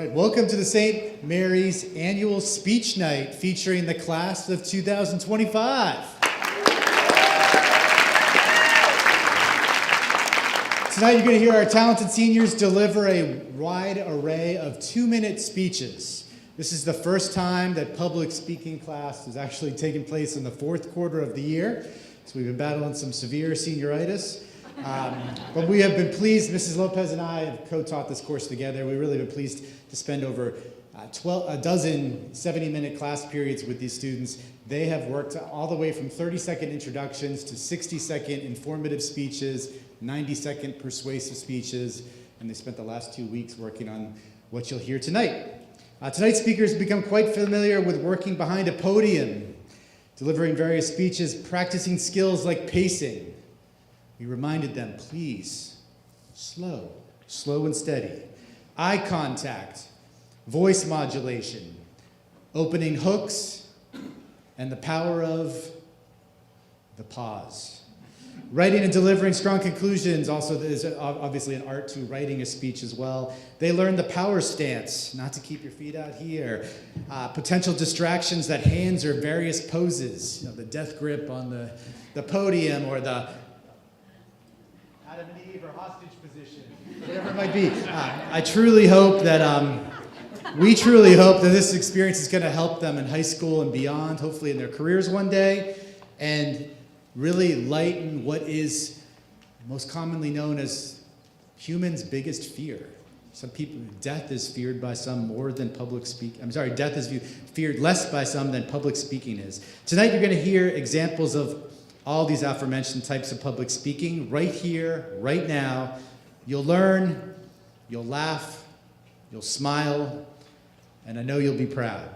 right, welcome to the St. Mary's Annual Speech Night featuring the class of 2025. Tonight you're going to hear our talented seniors deliver a wide array of 2-minute speeches. This is the first time that public speaking class has actually taken place in the fourth quarter of the year, so we've been battling some severe senioritis. But we have been pleased, Mrs. Lopez and I have co-taught this course together. We've really been pleased to spend over a dozen 70-minute class periods with these students. They have worked all the way from 30-second introductions to 60-second informative speeches, 90-second persuasive speeches, and they spent the last 2 weeks working on what you'll hear tonight. Tonight's speakers become quite familiar with working behind a podium, delivering various speeches, practicing skills like pacing. We reminded them, please, slow and steady. Eye contact, voice modulation, opening hooks, and the power of the pause. Writing and delivering strong conclusions also is obviously an art to writing a speech as well. They learn the power stance, not to keep your feet out here. Potential distractions, that hands are various poses, the death grip on the podium or the Adam and Eve or hostage position, whatever it might be. I truly hope that, we truly hope that this experience is going to help them in high school and beyond, hopefully in their careers one day, and really lighten what is most commonly known as humans' biggest fear. Some people, death is feared by some more than public speaking. Death is feared less by some than public speaking is. Tonight you're going to hear examples of all these aforementioned types of public speaking right here, right now. You'll learn, you'll laugh, you'll smile, and I know you'll be proud.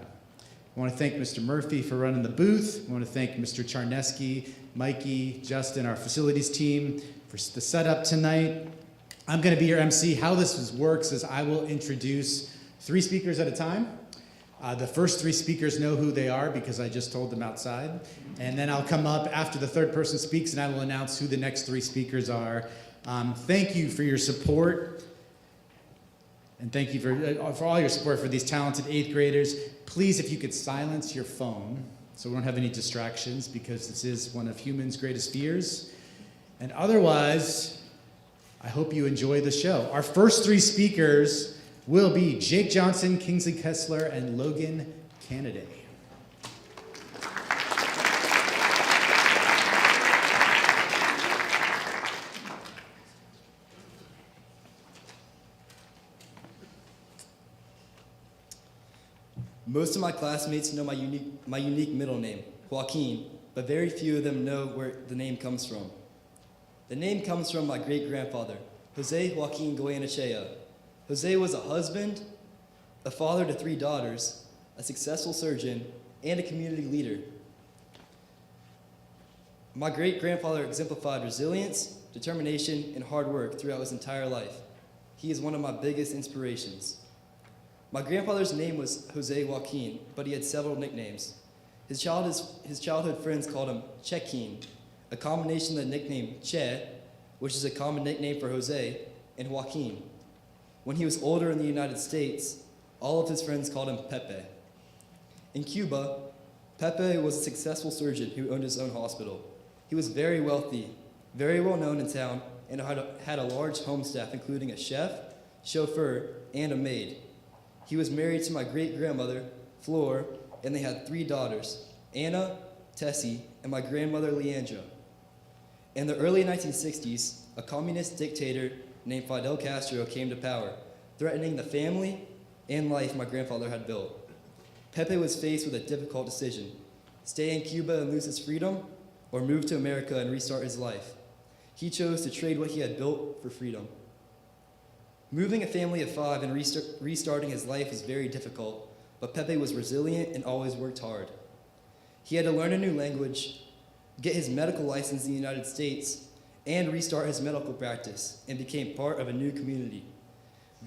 I want to thank Mr. Murphy for running the booth. I want to thank Mr. Charneski, Mikey, Justin, our facilities team for the setup tonight. I'm going to be your MC. How this works is I will introduce 3 speakers at a time. The first 3 speakers know who they are because I just told them outside. And then I'll come up after the third person speaks and I will announce who the next 3 speakers are. Thank you for your support. And thank you for all your support for these talented 8th graders. Please, if you could silence your phone so we don't have any distractions because this is one of humans' greatest fears. And otherwise, I hope you enjoy the show. Our first 3 speakers will be Jake Johnson, Kingsley Kessler, and Logan Canaday. Most of my classmates know my unique middle name, Joaquin, but very few of them know where the name comes from. The name comes from my great-grandfather, Jose Joaquin Goyenechea. Jose was a husband, a father to 3 daughters, a successful surgeon, and a community leader. My great-grandfather exemplified resilience, determination, and hard work throughout his entire life. He is one of my biggest inspirations. My grandfather's name was Jose Joaquin, but he had several nicknames. His childhood friends called him Chequin, a combination of the nickname Che, which is a common nickname for Jose, and Joaquin. When he was older in the United States, all of his friends called him Pepe. In Cuba, Pepe was a successful surgeon who owned his own hospital. He was very wealthy, very well known in town, and had a large home staff, including a chef, chauffeur, and a maid. He was married to my great-grandmother, Flor, and they had 3 daughters, Anna, Tessie, and my grandmother, Leandra. In the early 1960s, a communist dictator named Fidel Castro came to power, threatening the family and life my grandfather had built. Pepe was faced with a difficult decision: stay in Cuba and lose his freedom, or move to America and restart his life. He chose to trade what he had built for freedom. Moving a family of 5 and restarting his life was very difficult, but Pepe was resilient and always worked hard. He had to learn a new language, get his medical license in the United States, and restart his medical practice, and became part of a new community.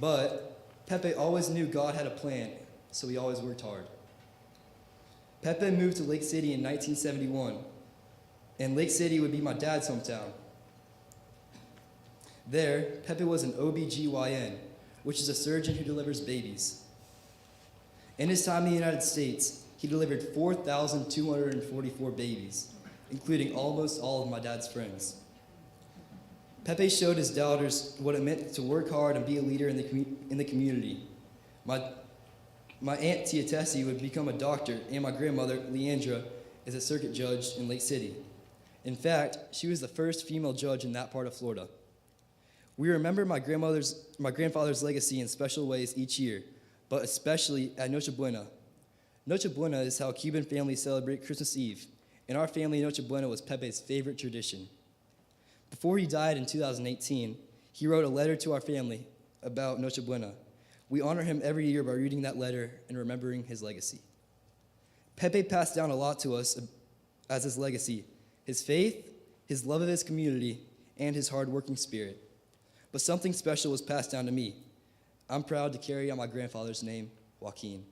But Pepe always knew God had a plan, so he always worked hard. Pepe moved to Lake City in 1971, and Lake City would be my dad's hometown. There, Pepe was an OBGYN, which is a surgeon who delivers babies. In his time in the United States, he delivered 4,244 babies, including almost all of my dad's friends. Pepe showed his daughters what it meant to work hard and be a leader in the community. My aunt Tia Tessie would become a doctor, and my grandmother, Leandra, is a circuit judge in Lake City. In fact, she was the first female judge in that part of Florida. We remember my grandfather's legacy in special ways each year, but especially at Noche Buena. Noche Buena is how Cuban families celebrate Christmas Eve. In our family, Noche Buena was Pepe's favorite tradition. Before he died in 2018, he wrote a letter to our family about Noche Buena. We honor him every year by reading that letter and remembering his legacy. Pepe passed down a lot to us as his legacy: his faith, his love of his community, and his hard-working spirit. But something special was passed down to me. I'm proud to carry on my grandfather's name, Joaquin.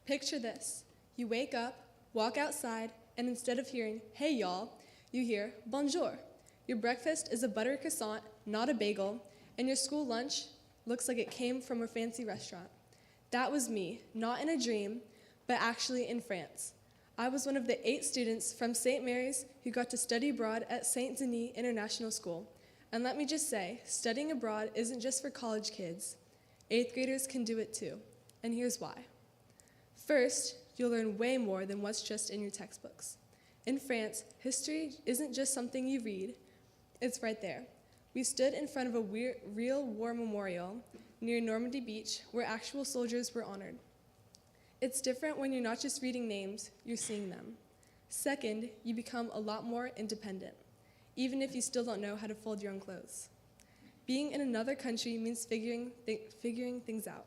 Picture this. You wake up, walk outside, and instead of hearing, "Hey y'all," you hear, "Bonjour." Your breakfast is a butter croissant, not a bagel, and your school lunch looks like it came from a fancy restaurant. That was me, not in a dream, but actually in France. I was one of the 8 students from St. Mary's who got to study abroad at St. Denis International School. And let me just say, studying abroad isn't just for college kids. 8th graders can do it too, and here's why. First, you'll learn way more than what's just in your textbooks. In France, history isn't just something you read, it's right there. We stood in front of a real war memorial near Normandy Beach where actual soldiers were honored. It's different when you're not just reading names, you're seeing them. Second, you become a lot more independent, even if you still don't know how to fold your own clothes. Being in another country means figuring things out.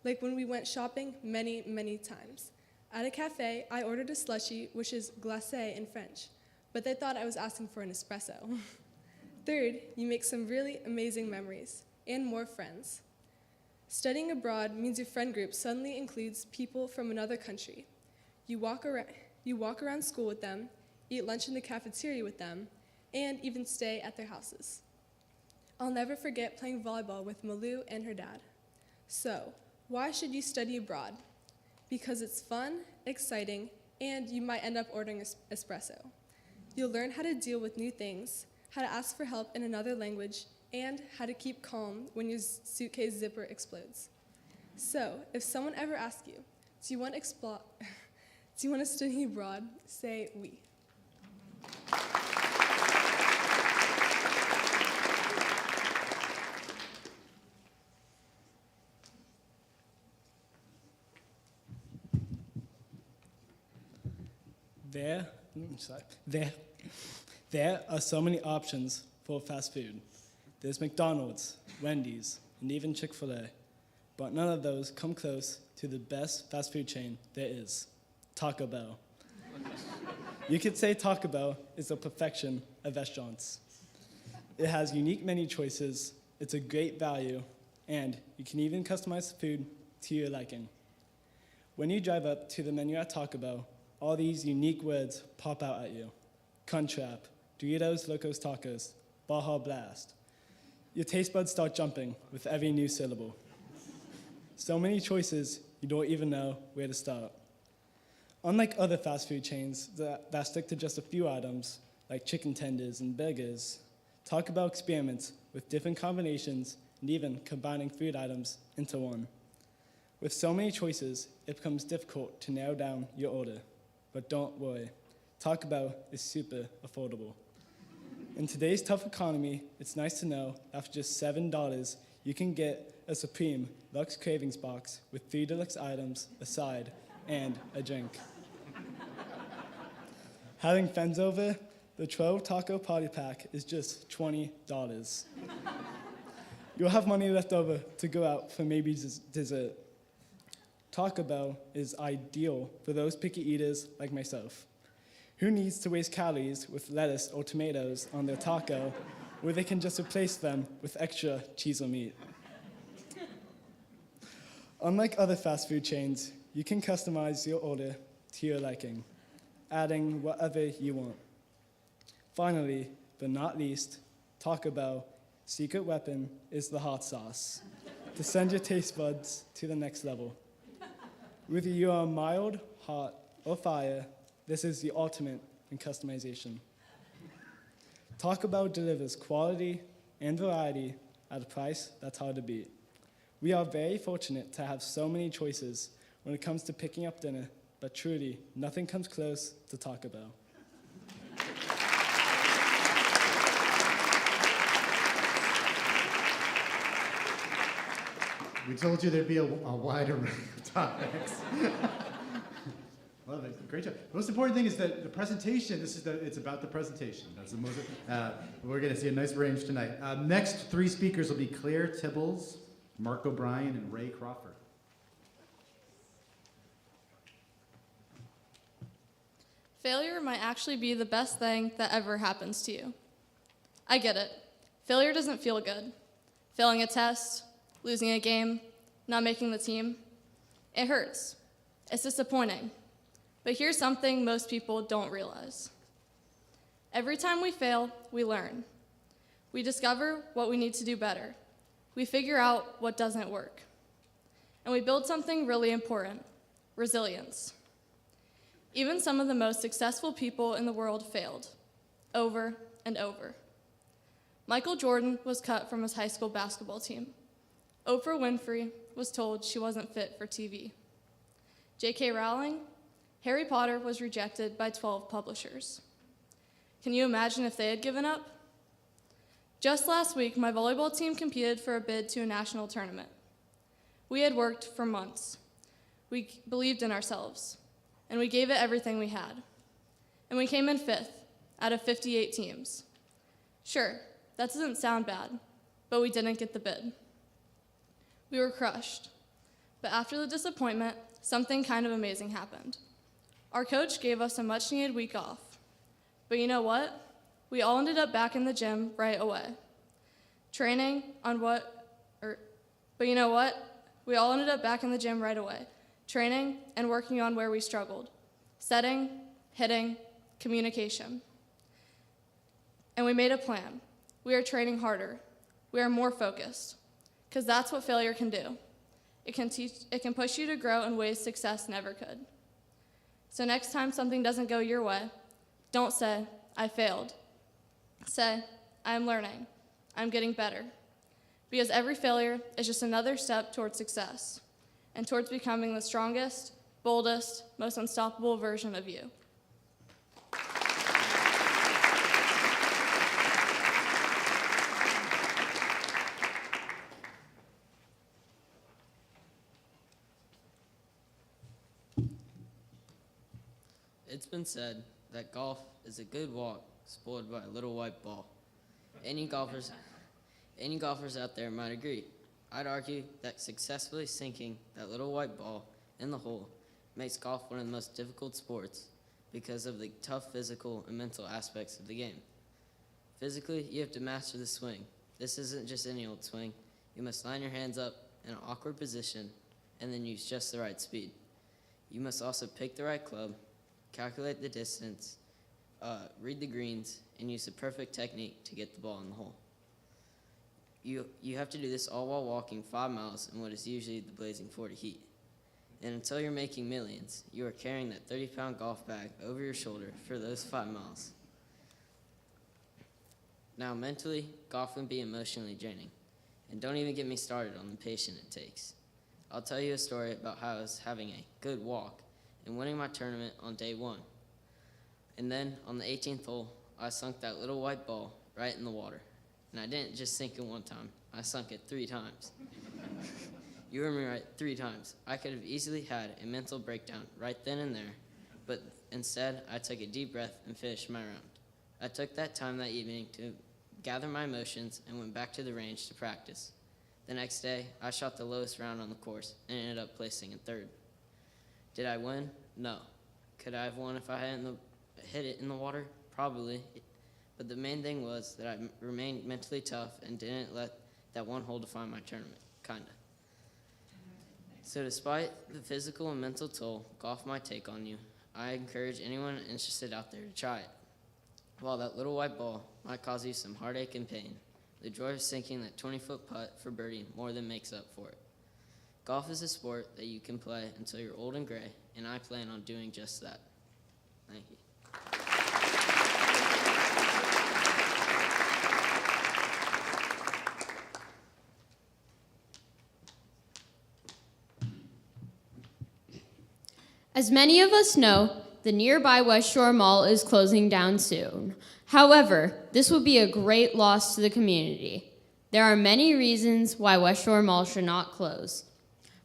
Like when we went shopping many times. At a cafe, I ordered a slushie, which is glacé in French, but they thought I was asking for an espresso. Third, you make some really amazing memories and more friends. Studying abroad means your friend group suddenly includes people from another country. You walk around school with them, eat lunch in the cafeteria with them, and even stay at their houses. I'll never forget playing volleyball with Malou and her dad. So, why should you study abroad? Because it's fun, exciting, and you might end up ordering espresso. You'll learn how to deal with new things, how to ask for help in another language, and how to keep calm when your suitcase zipper explodes. So, if someone ever asks you, do you want to study abroad? Say oui. There are so many options for fast food. There's McDonald's, Wendy's, and even Chick-fil-A. But none of those come close to the best fast food chain there is, Taco Bell. You could say Taco Bell is the perfection of restaurants. It has unique menu choices, it's a great value, and you can even customize the food to your liking. When you drive up to the menu at Taco Bell, all these unique words pop out at you. Crunchwrap, Doritos Locos Tacos, Baja Blast. Your taste buds start jumping with every new syllable. So many choices, you don't even know where to start. Unlike other fast food chains that stick to just a few items, like chicken tenders and burgers, Taco Bell experiments with different combinations and even combining food items into one. With so many choices, it becomes difficult to narrow down your order. But don't worry, Taco Bell is super affordable. In today's tough economy, it's nice to know that for just $7, you can get a Supreme Lux Cravings box with 3 deluxe items, a side, and a drink. Having friends over, the 12 taco party pack is just $20. You'll have money left over to go out for maybe dessert. Taco Bell is ideal for those picky eaters like myself. Who needs to waste calories with lettuce or tomatoes on their taco where they can just replace them with extra cheese or meat? Unlike other fast food chains, you can customize your order to your liking, adding whatever you want. Finally, but not least, Taco Bell secret weapon is the hot sauce to send your taste buds to the next level. Whether you are mild, hot, or fire, this is the ultimate in customization. Taco Bell delivers quality and variety at a price that's hard to beat. We are very fortunate to have so many choices when it comes to picking up dinner, but truly, nothing comes close to Taco Bell. We told you there'd be a wide array of topics. Love it. Great job. The most important thing is that the presentation, it's about the presentation. That's the most, we're going to see a nice range tonight. Next three speakers will be Claire Tibbles, Mark O'Brien, and Ray Crawford. Failure might actually be the best thing that ever happens to you. I get it. Failure doesn't feel good. Failing a test, losing a game, not making the team, it hurts. It's disappointing. But here's something most people don't realize. Every time we fail, we learn. We discover what we need to do better. We figure out what doesn't work. And we build something really important, resilience. Even some of the most successful people in the world failed, over and over. Michael Jordan was cut from his high school basketball team. Oprah Winfrey was told she wasn't fit for TV. J.K. Rowling, Harry Potter was rejected by 12 publishers. Can you imagine if they had given up? Just last week, my volleyball team competed for a bid to a national tournament. We had worked for months. We believed in ourselves, and we gave it everything we had. And we came in 5th out of 58 teams. Sure, that doesn't sound bad, but we didn't get the bid. We were crushed. But after the disappointment, something kind of amazing happened. Our coach gave us a much-needed week off. But you know what? We all ended up back in the gym right away. But you know what? We all ended up back in the gym right away, training and working on where we struggled. Setting, hitting, communication. And we made a plan. We are training harder. We are more focused. Because that's what failure can do. It can push you to grow in ways success never could. So next time something doesn't go your way, don't say, I failed. Say, I am learning. I'm getting better. Because every failure is just another step towards success and towards becoming the strongest, boldest, most unstoppable version of you. It's been said that golf is a good walk spoiled by a little white ball. Any golfers out there might agree. I'd argue that successfully sinking that little white ball in the hole makes golf one of the most difficult sports because of the tough physical and mental aspects of the game. Physically, you have to master the swing. This isn't just any old swing. You must line your hands up in an awkward position and then use just the right speed. You must also pick the right club, calculate the distance, read the greens, and use the perfect technique to get the ball in the hole. You have to do this all while walking 5 miles in what is usually the blazing 40 heat. And until you're making millions, you are carrying that 30-pound golf bag over your shoulder for those 5 miles. Now, mentally, golf can be emotionally draining. And don't even get me started on the patience it takes. I'll tell you a story about how I was having a good walk and winning my tournament on day 1. And then, on the 18th hole, I sunk that little white ball right in the water. And I didn't just sink it one time. I sunk it 3 times. You heard me right, 3 times. I could have easily had a mental breakdown right then and there, but instead, I took a deep breath and finished my round. I took that time that evening to gather my emotions and went back to the range to practice. The next day, I shot the lowest round on the course and ended up placing in 3rd. Did I win? No. Could I have won if I hadn't hit it in the water? Probably. But the main thing was that I remained mentally tough and didn't let that one hole define my tournament, kinda. So despite the physical and mental toll golf might take on you, I encourage anyone interested out there to try it. While that little white ball might cause you some heartache and pain, the joy of sinking that 20-foot putt for birdie more than makes up for it. Golf is a sport that you can play until you're old and gray, and I plan on doing just that. Thank you. As many of us know, the nearby West Shore Mall is closing down soon. However, this would be a great loss to the community. There are many reasons why West Shore Mall should not close.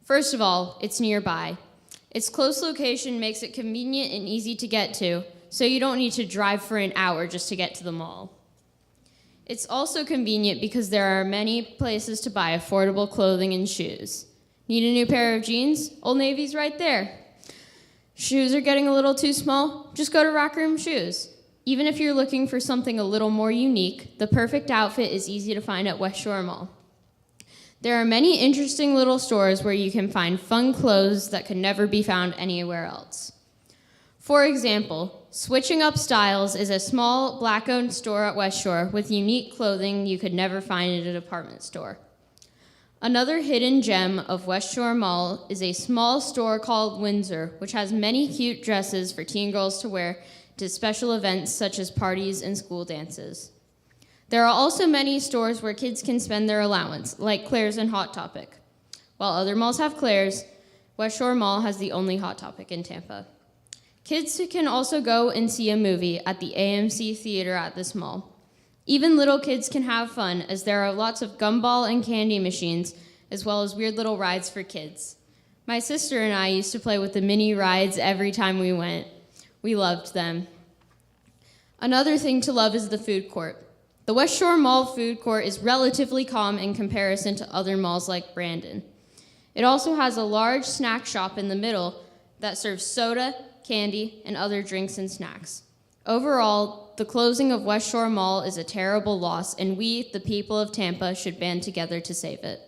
First of all, it's nearby. Its close location makes it convenient and easy to get to, so you don't need to drive for an hour just to get to the mall. It's also convenient because there are many places to buy affordable clothing and shoes. Need a new pair of jeans? Old Navy's right there. Shoes are getting a little too small? Just go to Rock Room Shoes. Even if you're looking for something a little more unique, the perfect outfit is easy to find at West Shore Mall. There are many interesting little stores where you can find fun clothes that could never be found anywhere else. For example, Switching Up Styles is a small black-owned store at West Shore with unique clothing you could never find at a department store. Another hidden gem of West Shore Mall is a small store called Windsor, which has many cute dresses for teen girls to wear to special events such as parties and school dances. There are also many stores where kids can spend their allowance, like Claire's and Hot Topic. While other malls have Claire's, West Shore Mall has the only Hot Topic in Tampa. Kids can also go and see a movie at the AMC Theater at this mall. Even little kids can have fun, as there are lots of gumball and candy machines, as well as weird little rides for kids. My sister and I used to play with the mini rides every time we went. We loved them. Another thing to love is the food court. The West Shore Mall food court is relatively calm in comparison to other malls like Brandon. It also has a large snack shop in the middle that serves soda, candy, and other drinks and snacks. Overall, the closing of West Shore Mall is a terrible loss, and we, the people of Tampa, should band together to save it.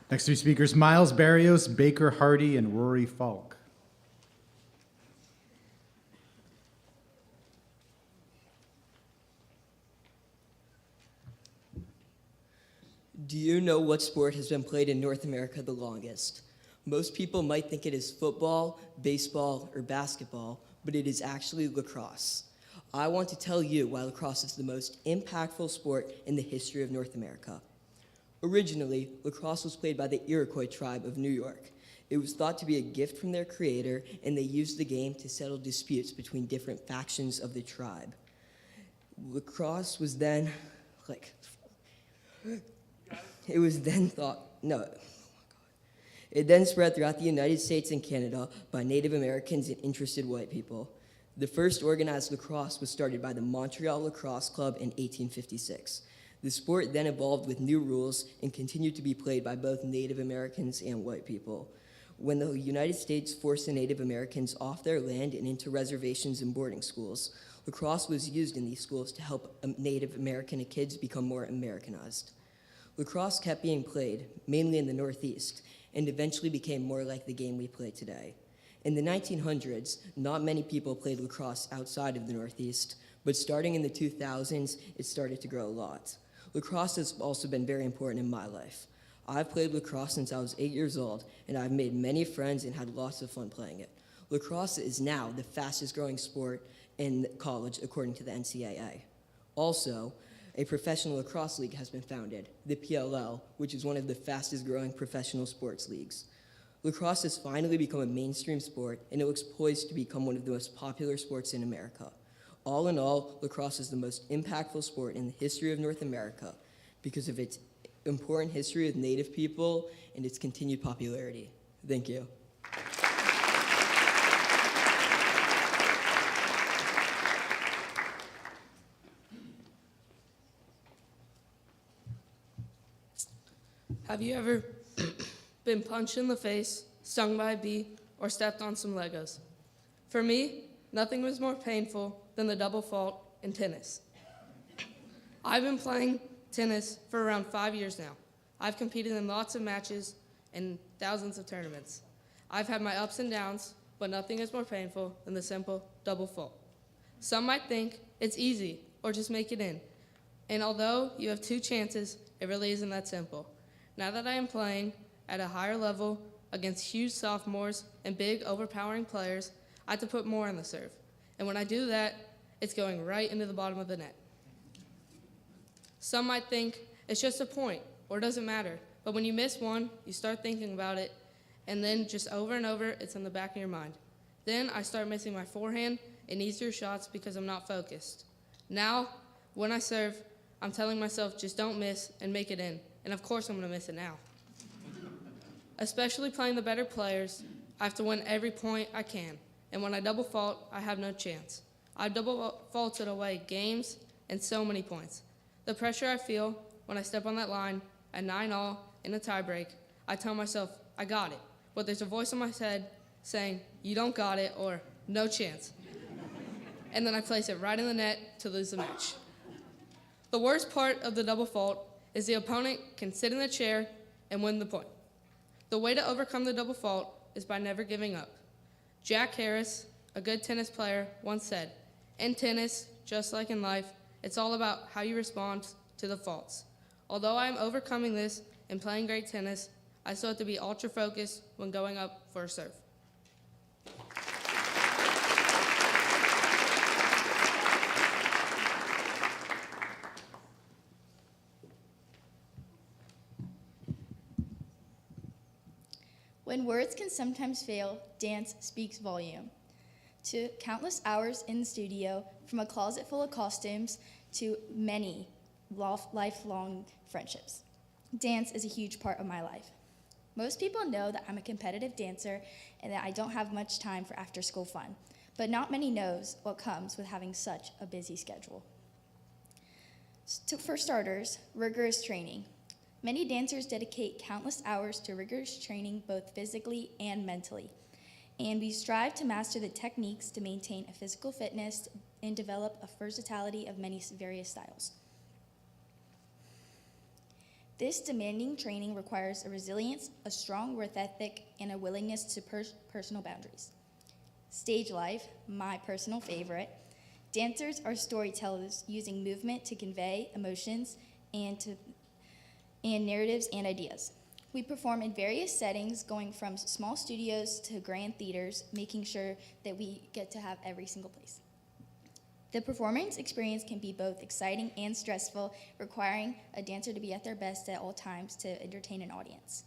Next three speakers, Miles Barrios, Baker Hardy, and Rory Falk. Do you know what sport has been played in North America the longest? Most people might think it is football, baseball, or basketball, but it is actually lacrosse. I want to tell you why lacrosse is the most impactful sport in the history of North America. Originally, lacrosse was played by the Iroquois tribe of New York. It was thought to be a gift from their creator, and they used the game to settle disputes between different factions of the tribe. Lacrosse was then, It then spread throughout the United States and Canada by Native Americans and interested white people. The first organized lacrosse was started by the Montreal Lacrosse Club in 1856. The sport then evolved with new rules and continued to be played by both Native Americans and white people. When the United States forced the Native Americans off their land and into reservations and boarding schools, lacrosse was used in these schools to help Native American kids become more Americanized. Lacrosse kept being played, mainly in the Northeast, and eventually became more like the game we play today. In the 1900s, not many people played lacrosse outside of the Northeast, but starting in the 2000s, it started to grow a lot. Lacrosse has also been very important in my life. I've played lacrosse since I was 8 years old, and I've made many friends and had lots of fun playing it. Lacrosse is now the fastest growing sport in college, according to the NCAA. Also, a professional lacrosse league has been founded, the PLL, which is one of the fastest growing professional sports leagues. Lacrosse has finally become a mainstream sport, and it looks poised to become one of the most popular sports in America. All in all, lacrosse is the most impactful sport in the history of North America because of its important history with Native people and its continued popularity. Thank you. Have you ever been punched in the face, stung by a bee, or stepped on some Legos? For me, nothing was more painful than the double fault in tennis. I've been playing tennis for around 5 years now. I've competed in lots of matches and thousands of tournaments. I've had my ups and downs, but nothing is more painful than the simple double fault. Some might think it's easy or just make it in. And although you have 2 chances, it really isn't that simple. Now that I am playing at a higher level against huge sophomores and big overpowering players, I have to put more on the serve. And when I do that, it's going right into the bottom of the net. Some might think it's just a point or it doesn't matter. But when you miss one, you start thinking about it, and then just over and over, it's in the back of your mind. Then I start missing my forehand and easier shots because I'm not focused. Now, when I serve, I'm telling myself just don't miss and make it in. And of course I'm going to miss it now. Especially playing the better players, I have to win every point I can. And when I double fault, I have no chance. I've double faulted away games and so many points. The pressure I feel when I step on that line at 9-all in a tiebreak, I tell myself, I got it. But there's a voice in my head saying, you don't got it, or no chance. And then I place it right in the net to lose the match. The worst part of the double fault is the opponent can sit in the chair and win the point. The way to overcome the double fault is by never giving up. Jack Harris, a good tennis player, once said, in tennis, just like in life, it's all about how you respond to the faults. Although I am overcoming this and playing great tennis, I still have to be ultra focused when going up for a serve. When words can sometimes fail, dance speaks volume. To countless hours in the studio, from a closet full of costumes to many lifelong friendships, dance is a huge part of my life. Most people know that I'm a competitive dancer and that I don't have much time for after-school fun, but not many knows what comes with having such a busy schedule. For starters, rigorous training. Many dancers dedicate countless hours to rigorous training both physically and mentally, and we strive to master the techniques to maintain a physical fitness and develop a versatility of many various styles. This demanding training requires a resilience, a strong work ethic, and a willingness to personal boundaries. Stage life, my personal favorite. Dancers are storytellers using movement to convey emotions and narratives and ideas. We perform in various settings, going from small studios to grand theaters, making sure that we get to have every single place. The performance experience can be both exciting and stressful, requiring a dancer to be at their best at all times to entertain an audience.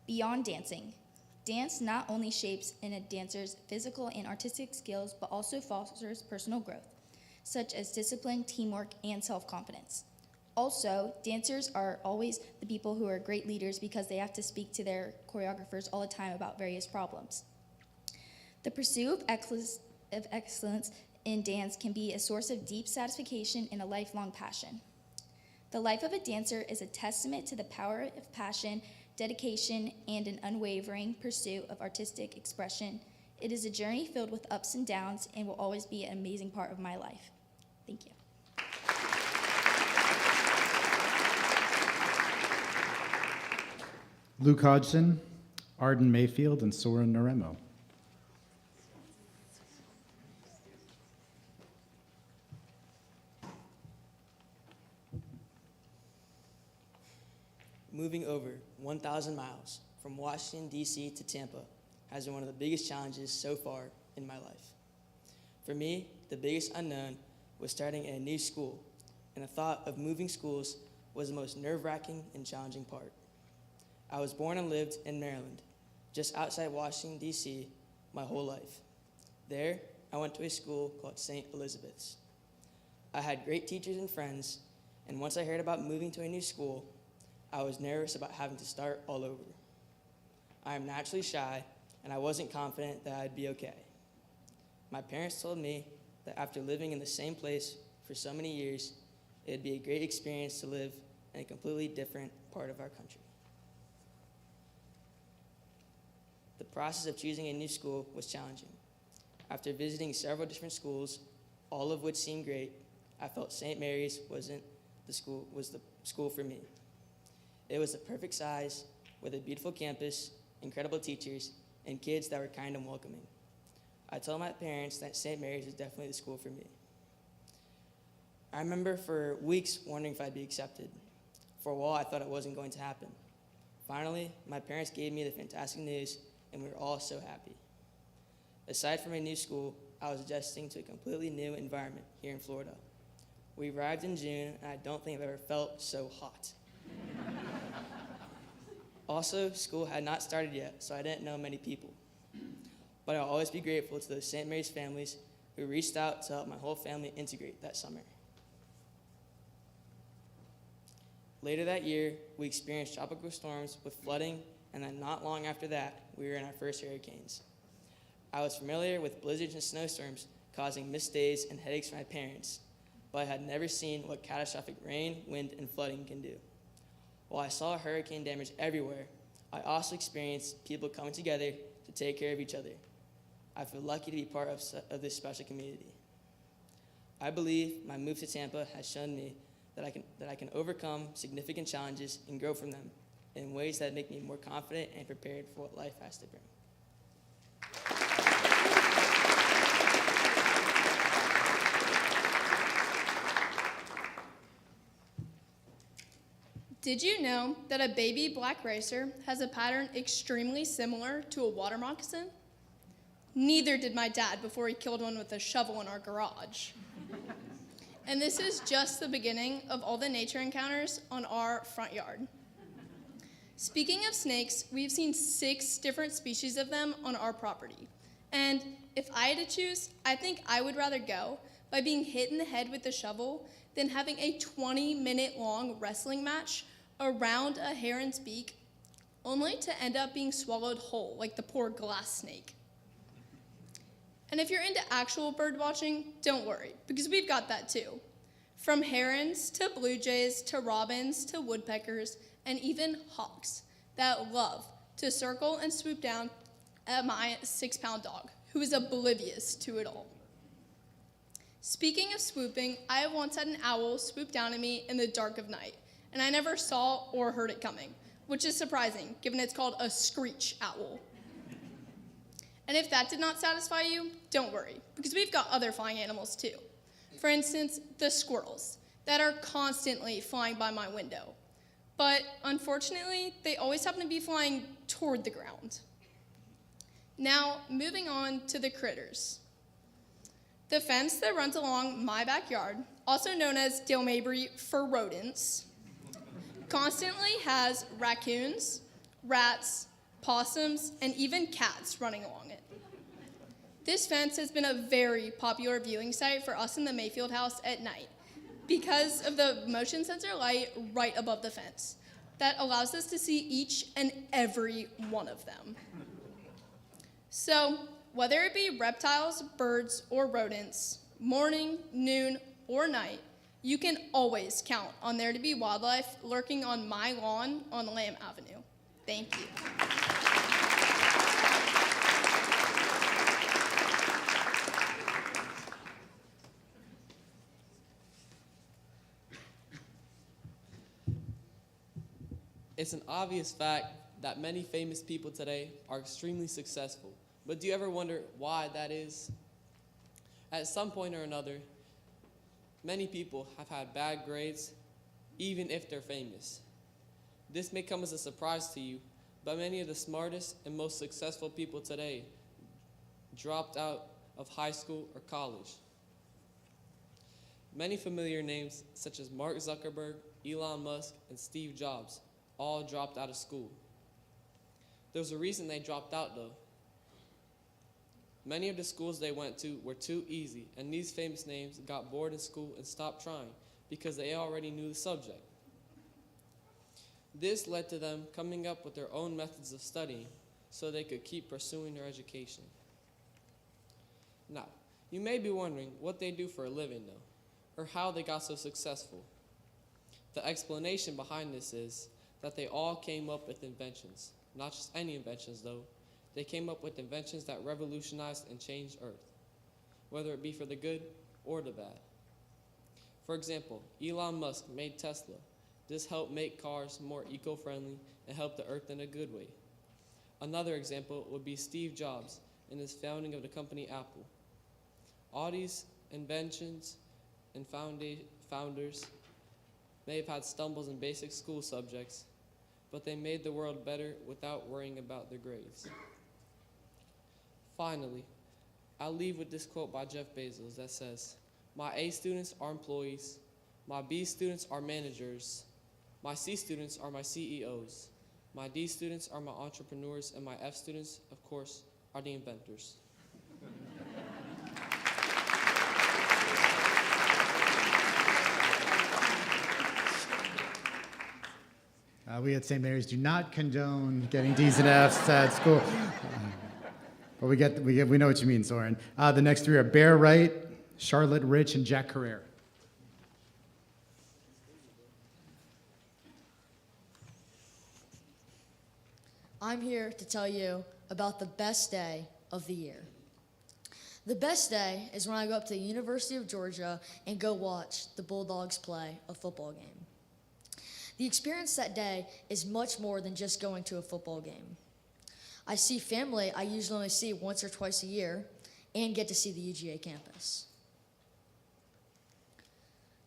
Beyond dancing, dance not only shapes in a dancer's physical and artistic skills, but also fosters personal growth, such as discipline, teamwork, and self-confidence. Also, dancers are always the people who are great leaders because they have to speak to their choreographers all the time about various problems. The pursuit of excellence in dance can be a source of deep satisfaction and a lifelong passion. The life of a dancer is a testament to the power of passion, dedication, and an unwavering pursuit of artistic expression. It is a journey filled with ups and downs and will always be an amazing part of my life. Thank you. Luke Hodgson, Arden Mayfield, and Soren Naremo. Moving over 1,000 miles from Washington, D.C. to Tampa has been one of the biggest challenges so far in my life. For me, the biggest unknown was starting in a new school, and the thought of moving schools was the most nerve-wracking and challenging part. I was born and lived in Maryland, just outside Washington, D.C., my whole life. There, I went to a school called St. Elizabeth's. I had great teachers and friends, and once I heard about moving to a new school, I was nervous about having to start all over. I am naturally shy, and I wasn't confident that I'd be okay. My parents told me that after living in the same place for so many years, it'd be a great experience to live in a completely different part of our country. The process of choosing a new school was challenging. After visiting several different schools, all of which seemed great, I felt St. Mary's was the school for me. It was the perfect size, with a beautiful campus, incredible teachers, and kids that were kind and welcoming. I told my parents that St. Mary's was definitely the school for me. I remember for weeks wondering if I'd be accepted. For a while, I thought it wasn't going to happen. Finally, my parents gave me the fantastic news, and we were all so happy. Aside from a new school, I was adjusting to a completely new environment here in Florida. We arrived in June, and I don't think I've ever felt so hot. Also, school had not started yet, so I didn't know many people. But I'll always be grateful to those St. Mary's families who reached out to help my whole family integrate that summer. Later that year, we experienced tropical storms with flooding, and then not long after that, we were in our first hurricanes. I was familiar with blizzards and snowstorms causing missed days and headaches for my parents, but I had never seen what catastrophic rain, wind, and flooding can do. While I saw hurricane damage everywhere, I also experienced people coming together to take care of each other. I feel lucky to be part of this special community. I believe my move to Tampa has shown me that I can overcome significant challenges and grow from them in ways that make me more confident and prepared for what life has to bring. Did you know that a baby black racer has a pattern extremely similar to a water moccasin? Neither did my dad before he killed one with a shovel in our garage. And this is just the beginning of all the nature encounters on our front yard. Speaking of snakes, we've seen 6 different species of them on our property. And if I had to choose, I think I would rather go by being hit in the head with a shovel than having a 20-minute long wrestling match around a heron's beak, only to end up being swallowed whole like the poor glass snake. And if you're into actual bird watching, don't worry, because we've got that too. From herons to blue jays to robins to woodpeckers and even hawks that love to circle and swoop down at my 6-pound dog, who is oblivious to it all. Speaking of swooping, I once had an owl swoop down at me in the dark of night, and I never saw or heard it coming, which is surprising, given it's called a screech owl. And if that did not satisfy you, don't worry, because we've got other flying animals too. For instance, the squirrels that are constantly flying by my window. But unfortunately, they always happen to be flying toward the ground. Now, moving on to the critters. The fence that runs along my backyard, also known as Dale Mabry for rodents, constantly has raccoons, rats, possums, and even cats running along it. This fence has been a very popular viewing site for us in the Mayfield house at night because of the motion sensor light right above the fence that allows us to see each and every one of them. So, whether it be reptiles, birds, or rodents, morning, noon, or night, you can always count on there to be wildlife lurking on my lawn on Lamb Avenue. Thank you. It's an obvious fact that many famous people today are extremely successful. But do you ever wonder why that is? At some point or another, many people have had bad grades, even if they're famous. This may come as a surprise to you, but many of the smartest and most successful people today dropped out of high school or college. Many familiar names, such as Mark Zuckerberg, Elon Musk, and Steve Jobs, all dropped out of school. There's a reason they dropped out, though. Many of the schools they went to were too easy, and these famous names got bored in school and stopped trying because they already knew the subject. This led to them coming up with their own methods of studying so they could keep pursuing their education. Now, you may be wondering what they do for a living, though, or how they got so successful. The explanation behind this is that they all came up with inventions. Not just any inventions, though. They came up with inventions that revolutionized and changed Earth, whether it be for the good or the bad. For example, Elon Musk made Tesla, This helped make cars more eco-friendly and help the earth in a good way. Another example would be Steve Jobs and his founding of the company Apple. All these inventions and founders may have had stumbles in basic school subjects, but they made the world better without worrying about their grades. Finally, I'll leave with this quote by Jeff Bezos that says, "My A students are employees, my B students are managers, my C students are my CEOs, my D students are my entrepreneurs, and my F students, of course, are the inventors." We at St. Mary's do not condone getting D's and F's at school. But we know what you mean, Soren. The next three are Bear Wright, Charlotte Rich, and Jack Carrere. I'm here to tell you about the best day of the year. The best day is when I go up to the University of Georgia and go watch the Bulldogs play a football game. The experience that day is much more than just going to a football game. I see family I usually only see once or twice a year and get to see the UGA campus.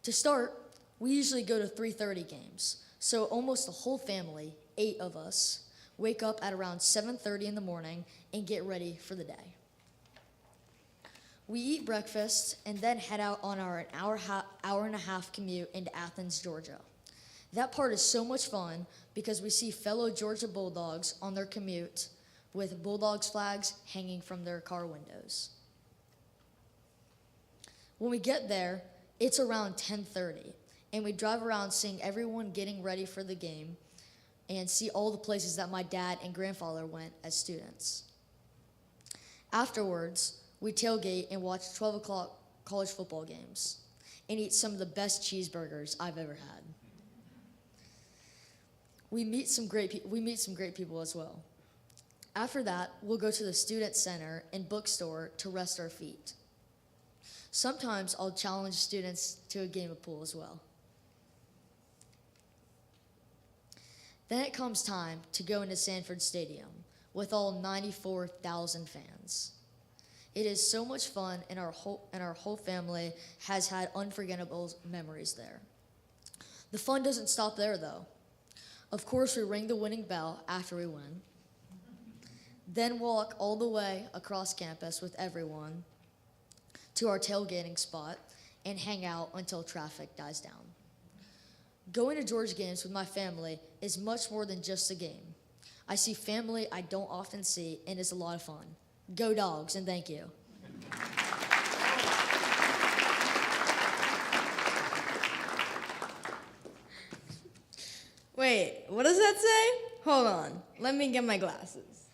To start, we usually go to 3:30 games, so almost the whole family, 8 of us, wake up at around 7:30 in the morning and get ready for the day. We eat breakfast and then head out on our hour and a half commute into Athens, Georgia. That part is so much fun because we see fellow Georgia Bulldogs on their commute with Bulldogs flags hanging from their car windows. When we get there, it's around 10:30, and we drive around seeing everyone getting ready for the game and see all the places that my dad and grandfather went as students. Afterwards, we tailgate and watch 12 o'clock college football games and eat some of the best cheeseburgers I've ever had. We meet some great people as well. After that, we'll go to the student center and bookstore to rest our feet. Sometimes I'll challenge students to a game of pool as well. Then it comes time to go into Sanford Stadium with all 94,000 fans. It is so much fun, and our whole family has had unforgettable memories there. The fun doesn't stop there, though. Of course, we ring the winning bell after we win, then walk all the way across campus with everyone to our tailgating spot and hang out until traffic dies down. Going to Georgia games with my family is much more than just a game. I see family I don't often see, and it's a lot of fun. Go Dogs, and thank you. Wait, what does that say? Hold on, let me get my glasses.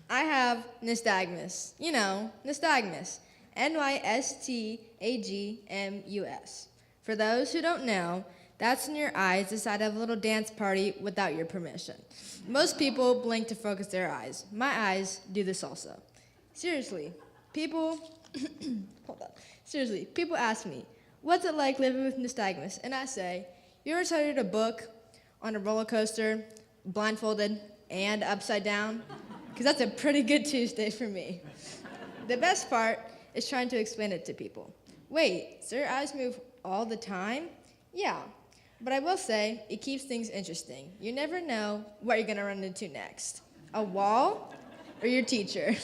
I have nystagmus. You know, nystagmus. Nystagmus. For those who don't know, that's when your eyes decide to have a little dance party without your permission. Most people blink to focus their eyes. My eyes do this also. Seriously, people people ask me, what's it like living with nystagmus? And I say, you ever tried to read a book on a roller coaster, blindfolded and upside down? Because that's a pretty good Tuesday for me. The best part is trying to explain it to people. Wait, so your eyes move all the time? Yeah, but I will say it keeps things interesting. You never know what you're gonna run into next. A wall or your teacher.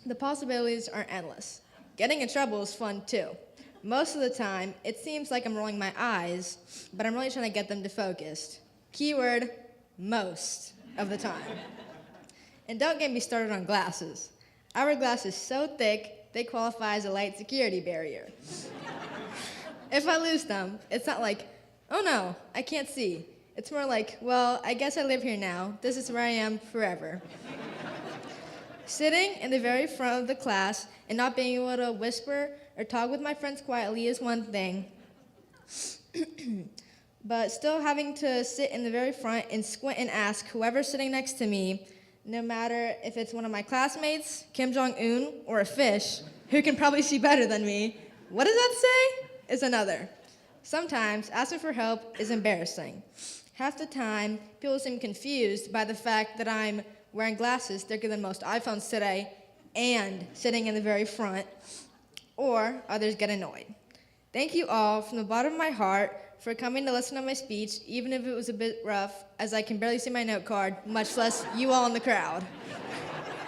The possibilities are endless. Getting in trouble is fun too. Most of the time, it seems like I'm rolling my eyes, but I'm really trying to get them to focus. Keyword, most of the time. And don't get me started on glasses. I wear glasses so thick, they qualify as a light security barrier. If I lose them, it's not like, oh no, I can't see. It's more like, well, I guess I live here now. This is where I am forever. Sitting in the very front of the class and not being able to whisper or talk with my friends quietly is one thing. But still having to sit in the very front and squint and ask whoever's sitting next to me, no matter if it's one of my classmates, Kim Jong-un, or a fish, who can probably see better than me. What does that say? Is another. Sometimes asking for help is embarrassing. Half the time, people seem confused by the fact that I'm wearing glasses thicker than most iPhones today and sitting in the very front, or others get annoyed. Thank you all from the bottom of my heart for coming to listen to my speech, even if it was a bit rough, as I can barely see my note card, much less you all in the crowd.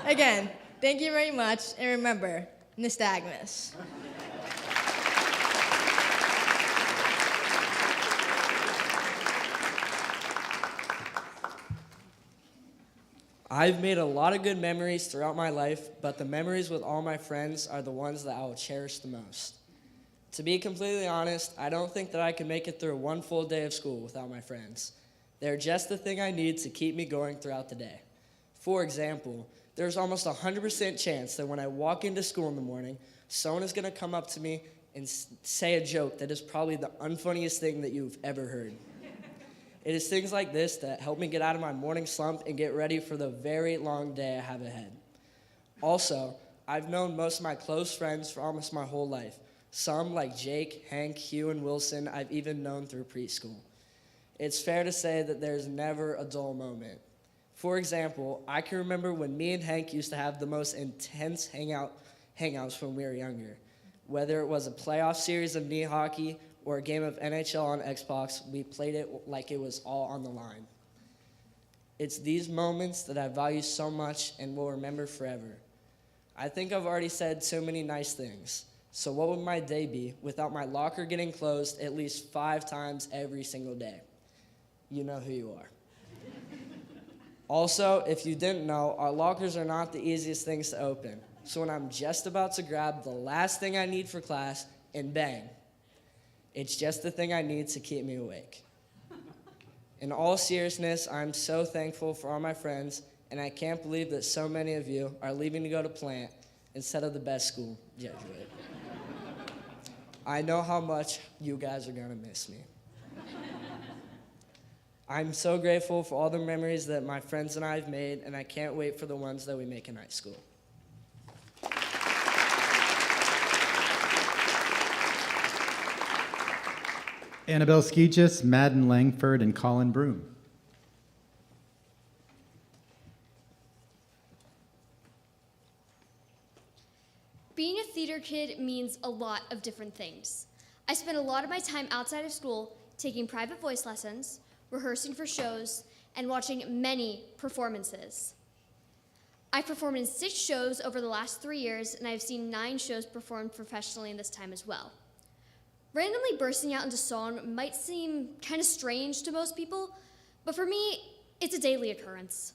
Again, thank you very much, and remember, nystagmus. I've made a lot of good memories throughout my life, but the memories with all my friends are the ones that I will cherish the most. To be completely honest, I don't think that I could make it through one full day of school without my friends. They're just the thing I need to keep me going throughout the day. For example, there's almost a 100% chance that when I walk into school in the morning, someone is going to come up to me and say a joke that is probably the unfunniest thing that you've ever heard. It is things like this that help me get out of my morning slump and get ready for the very long day I have ahead. Also, I've known most of my close friends for almost my whole life. Some, like Jake, Hank, Hugh, and Wilson, I've even known through preschool. It's fair to say that there's never a dull moment. For example, I can remember when me and Hank used to have the most intense hangouts when we were younger. Whether it was a playoff series of knee hockey or a game of NHL on Xbox, we played it like it was all on the line. It's these moments that I value so much and will remember forever. I think I've already said so many nice things. So what would my day be without my locker getting closed at least 5 times every single day? You know who you are. Also, if you didn't know, our lockers are not the easiest things to open. So when I'm just about to grab the last thing I need for class, and bang, it's just the thing I need to keep me awake. In all seriousness, I'm so thankful for all my friends, and I can't believe that so many of you are leaving to go to Plant instead of the best school, Jesuit. I know how much you guys are going to miss me. I'm so grateful for all the memories that my friends and I have made, and I can't wait for the ones that we make in high school. Annabelle Skeegis, Madden Langford, and Colin Broom. Being a theater kid means a lot of different things. I spend a lot of my time outside of school taking private voice lessons, rehearsing for shows, and watching many performances. I've performed in 6 shows over the last 3 years, and I've seen 9 shows performed professionally in this time as well. Randomly bursting out into song might seem kind of strange to most people, but for me, it's a daily occurrence.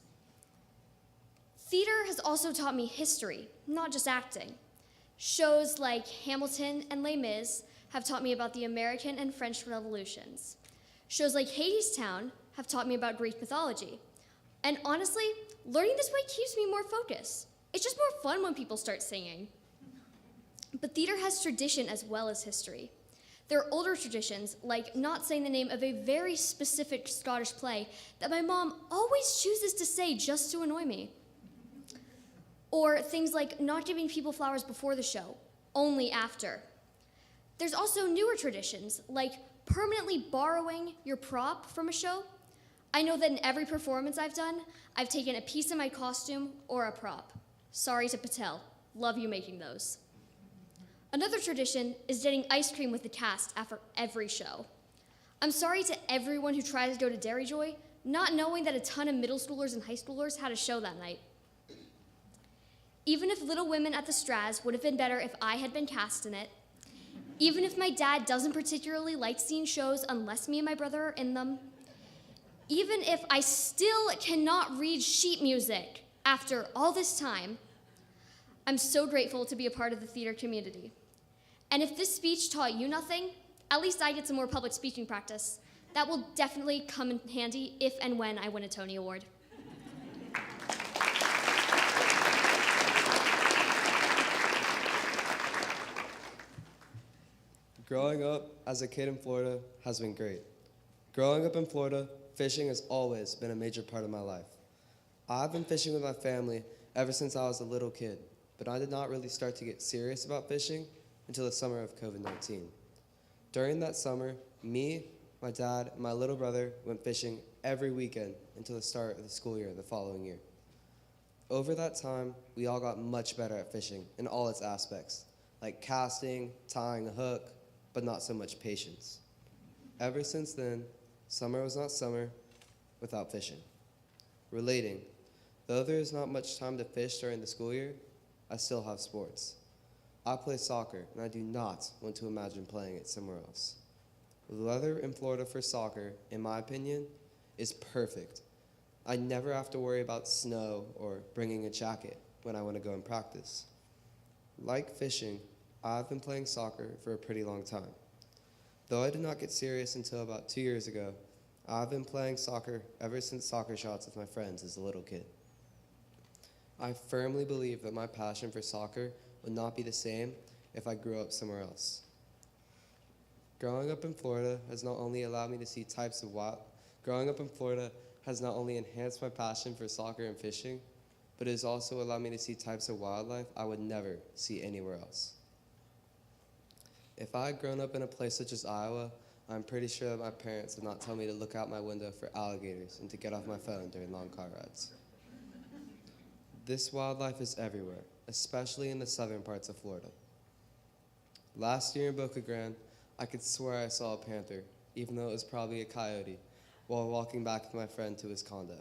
Theater has also taught me history, not just acting. Shows like Hamilton and Les Mis have taught me about the American and French revolutions. Shows like Hadestown have taught me about Greek mythology. And honestly, learning this way keeps me more focused. It's just more fun when people start singing. But theater has tradition as well as history. There are older traditions, like not saying the name of a very specific Scottish play that my mom always chooses to say just to annoy me. Or things like not giving people flowers before the show, only after. There's also newer traditions, like permanently borrowing your prop from a show. I know that in every performance I've done, I've taken a piece of my costume or a prop. Sorry to Patel, love you making those. Another tradition is getting ice cream with the cast after every show. I'm sorry to everyone who tries to go to Dairy Joy, not knowing that a ton of middle schoolers and high schoolers had a show that night. Even if Little Women at the Straz would have been better if I had been cast in it, even if my dad doesn't particularly like seeing shows unless me and my brother are in them, even if I still cannot read sheet music after all this time, I'm so grateful to be a part of the theater community. And if this speech taught you nothing, at least I get some more public speaking practice. That will definitely come in handy if and when I win a Tony Award. Growing up as a kid in Florida has been great. Growing up in Florida, fishing has always been a major part of my life. I've been fishing with my family ever since I was a little kid, but I did not really start to get serious about fishing until the summer of COVID-19. During that summer, me, my dad, and my little brother went fishing every weekend until the start of the school year the following year. Over that time, we all got much better at fishing in all its aspects, like casting, tying a hook, but not so much patience. Ever since then, summer was not summer without fishing. Relating, though there is not much time to fish during the school year, I still have sports. I play soccer, and I do not want to imagine playing it somewhere else. The weather in Florida for soccer, in my opinion, is perfect. I never have to worry about snow or bringing a jacket when I want to go and practice. Like fishing, I've been playing soccer for a pretty long time. Though I did not get serious until about 2 years ago, I've been playing soccer ever since soccer shots with my friends as a little kid. I firmly believe that my passion for soccer would not be the same if I grew up somewhere else. Growing up in Florida has not only allowed me to see growing up in Florida has not only enhanced my passion for soccer and fishing, but it has also allowed me to see types of wildlife I would never see anywhere else. If I had grown up in a place such as Iowa, I'm pretty sure that my parents would not tell me to look out my window for alligators and to get off my phone during long car rides. This wildlife is everywhere, especially in the southern parts of Florida. Last year in Boca Grande, I could swear I saw a panther, even though it was probably a coyote, while walking back with my friend to his condo.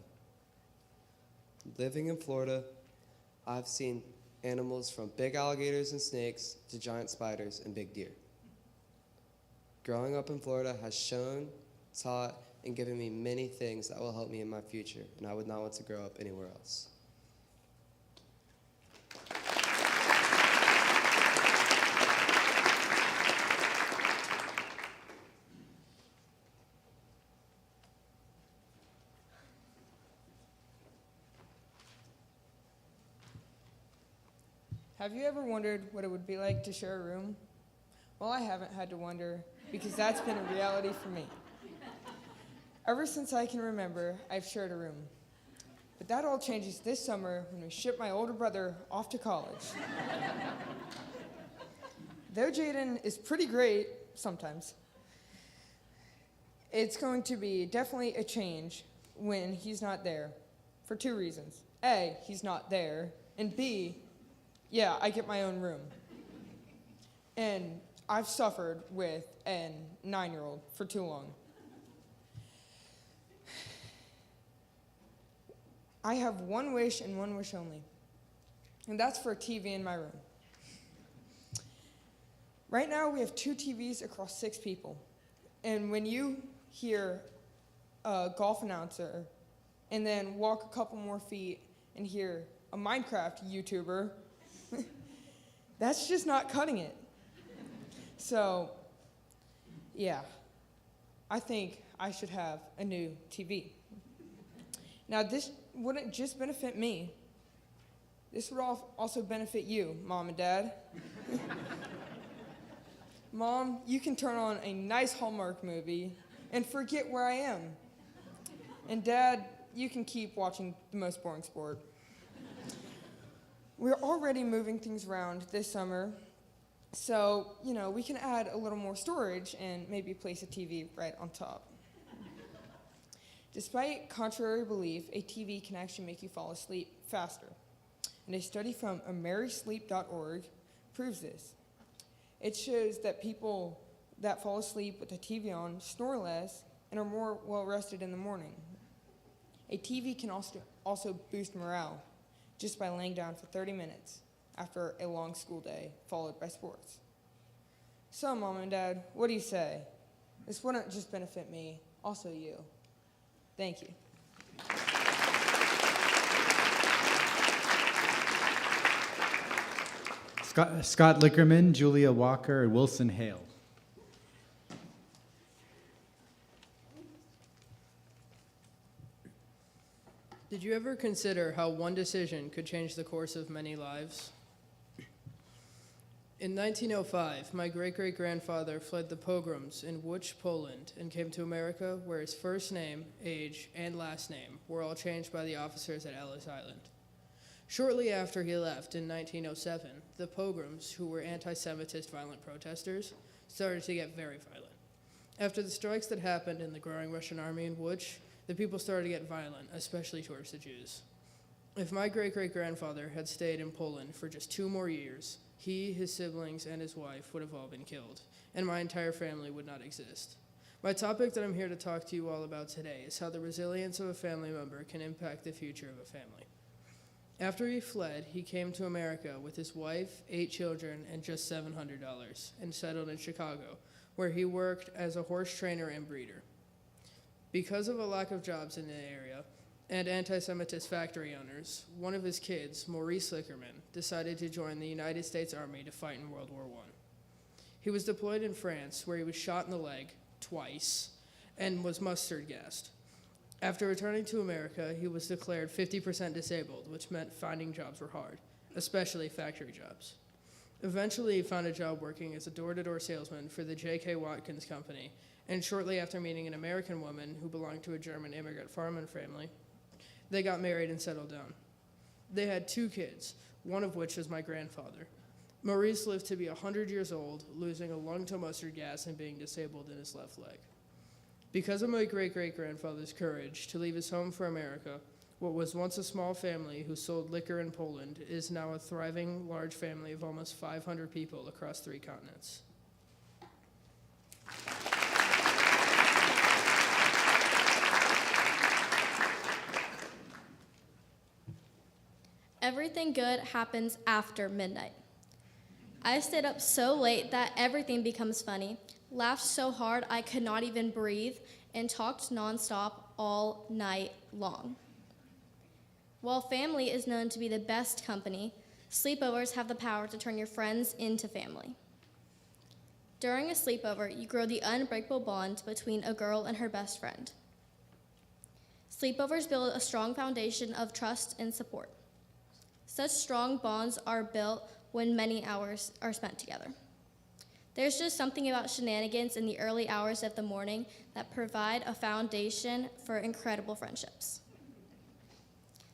Living in Florida, I've seen animals from big alligators and snakes to giant spiders and big deer. Growing up in Florida has shown, taught, and given me many things that will help me in my future, and I would not want to grow up anywhere else. Have you ever wondered what it would be like to share a room? Well, I haven't had to wonder, because that's been a reality for me. Ever since I can remember, I've shared a room. But that all changes this summer when we ship my older brother off to college. Though Jaden is pretty great sometimes, it's going to be definitely a change when he's not there, for 2 reasons. A, he's not there, and B, yeah, I get my own room. And I've suffered with a 9-year-old for too long. I have one wish and one wish only, and that's for a TV in my room. Right now, we have 2 TVs across 6 people. And when you hear a golf announcer and then walk a couple more feet and hear a Minecraft YouTuber, that's just not cutting it. So, yeah, I think I should have a new TV. Now, this wouldn't just benefit me. This would also benefit you, Mom and Dad. Mom, you can turn on a nice Hallmark movie and forget where I am. And Dad, you can keep watching the most boring sport. We're already moving things around this summer, so, we can add a little more storage and maybe place a TV right on top. Despite contrary belief, a TV can actually make you fall asleep faster. And a study from amerisleep.org proves this. It shows that people that fall asleep with a TV on snore less and are more well-rested in the morning. A TV can also boost morale just by laying down for 30 minutes after a long school day followed by sports. So, Mom and Dad, what do you say? This wouldn't just benefit me, also you. Thank you. Scott Lickerman, Julia Walker, and Wilson Hale. Did you ever consider how one decision could change the course of many lives? In 1905, my great-great-grandfather fled the pogroms in Łódź, Poland, and came to America, where his first name, age, and last name were all changed by the officers at Ellis Island. Shortly after he left in 1907, the pogroms, who were anti-Semitist violent protesters, started to get very violent. After the strikes that happened in the growing Russian army in Łódź, the people started to get violent, especially towards the Jews. If my great-great-grandfather had stayed in Poland for just 2 more years, he, his siblings, and his wife would have all been killed, and my entire family would not exist. My topic that I'm here to talk to you all about today is how the resilience of a family member can impact the future of a family. After he fled, he came to America with his wife, 8 children, and just $700, and settled in Chicago, where he worked as a horse trainer and breeder. Because of a lack of jobs in the area and anti-Semitist factory owners, one of his kids, Maurice Lickerman, decided to join the United States Army to fight in World War I. He was deployed in France, where he was shot in the leg twice and was mustard gassed. After returning to America, he was declared 50% disabled, which meant finding jobs were hard, especially factory jobs. Eventually, he found a job working as a door-to-door salesman for the J.K. Watkins Company, and shortly after meeting an American woman who belonged to a German immigrant farming family, they got married and settled down. They had 2 kids, one of which was my grandfather. Maurice lived to be 100 years old, losing a lung to mustard gas and being disabled in his left leg. Because of my great-great-grandfather's courage to leave his home for America, what was once a small family who sold liquor in Poland is now a thriving, large family of almost 500 people across 3 continents. Everything good happens after midnight. I stayed up so late that everything becomes funny, laughed so hard I could not even breathe, and talked nonstop all night long. While family is known to be the best company, sleepovers have the power to turn your friends into family. During a sleepover, you grow the unbreakable bond between a girl and her best friend. Sleepovers build a strong foundation of trust and support. Such strong bonds are built when many hours are spent together. There's just something about shenanigans in the early hours of the morning that provide a foundation for incredible friendships.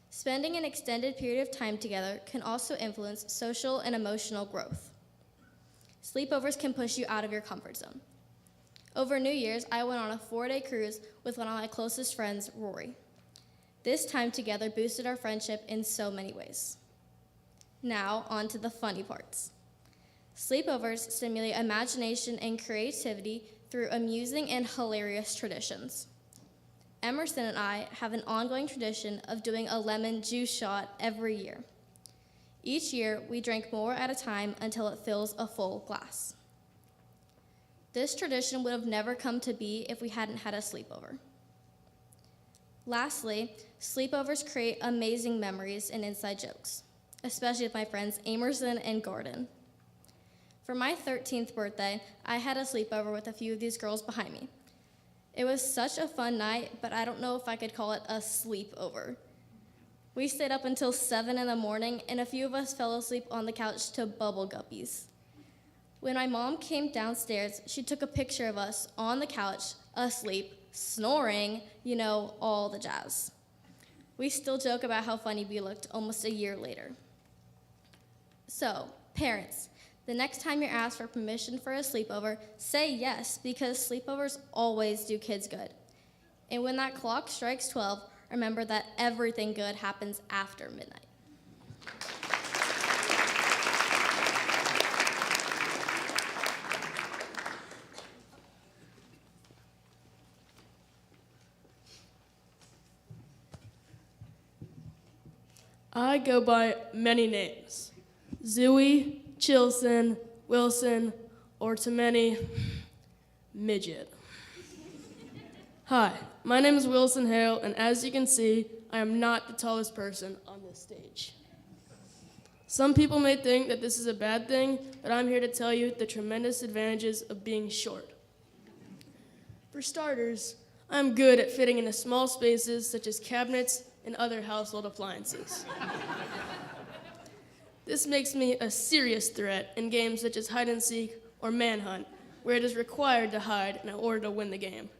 Spending an extended period of time together can also influence social and emotional growth. Sleepovers can push you out of your comfort zone. Over New Year's, I went on a 4-day cruise with one of my closest friends, Rory. This time together boosted our friendship in so many ways. Now, on to the funny parts. Sleepovers stimulate imagination and creativity through amusing and hilarious traditions. Emerson and I have an ongoing tradition of doing a lemon juice shot every year. Each year, we drink more at a time until it fills a full glass. This tradition would have never come to be if we hadn't had a sleepover. Lastly, sleepovers create amazing memories and inside jokes, especially with my friends Emerson and Gordon. For my 13th birthday, I had a sleepover with a few of these girls behind me. It was such a fun night, but I don't know if I could call it a sleepover. We stayed up until 7 in the morning, and a few of us fell asleep on the couch to bubble guppies. When my mom came downstairs, she took a picture of us on the couch, asleep, snoring, all the jazz. We still joke about how funny we looked almost a year later. So, parents, the next time you're asked for permission for a sleepover, say yes, because sleepovers always do kids good. And when that clock strikes 12, remember that everything good happens after midnight. I go by many names: Zooey, Chilson, Wilson, or to many, Midget. Hi, my name is Wilson Hale, and as you can see, I am not the tallest person on this stage. Some people may think that this is a bad thing, but I'm here to tell you the tremendous advantages of being short. For starters, I'm good at fitting into small spaces such as cabinets and other household appliances. This makes me a serious threat in games such as hide and seek or manhunt, where it is required to hide in order to win the game.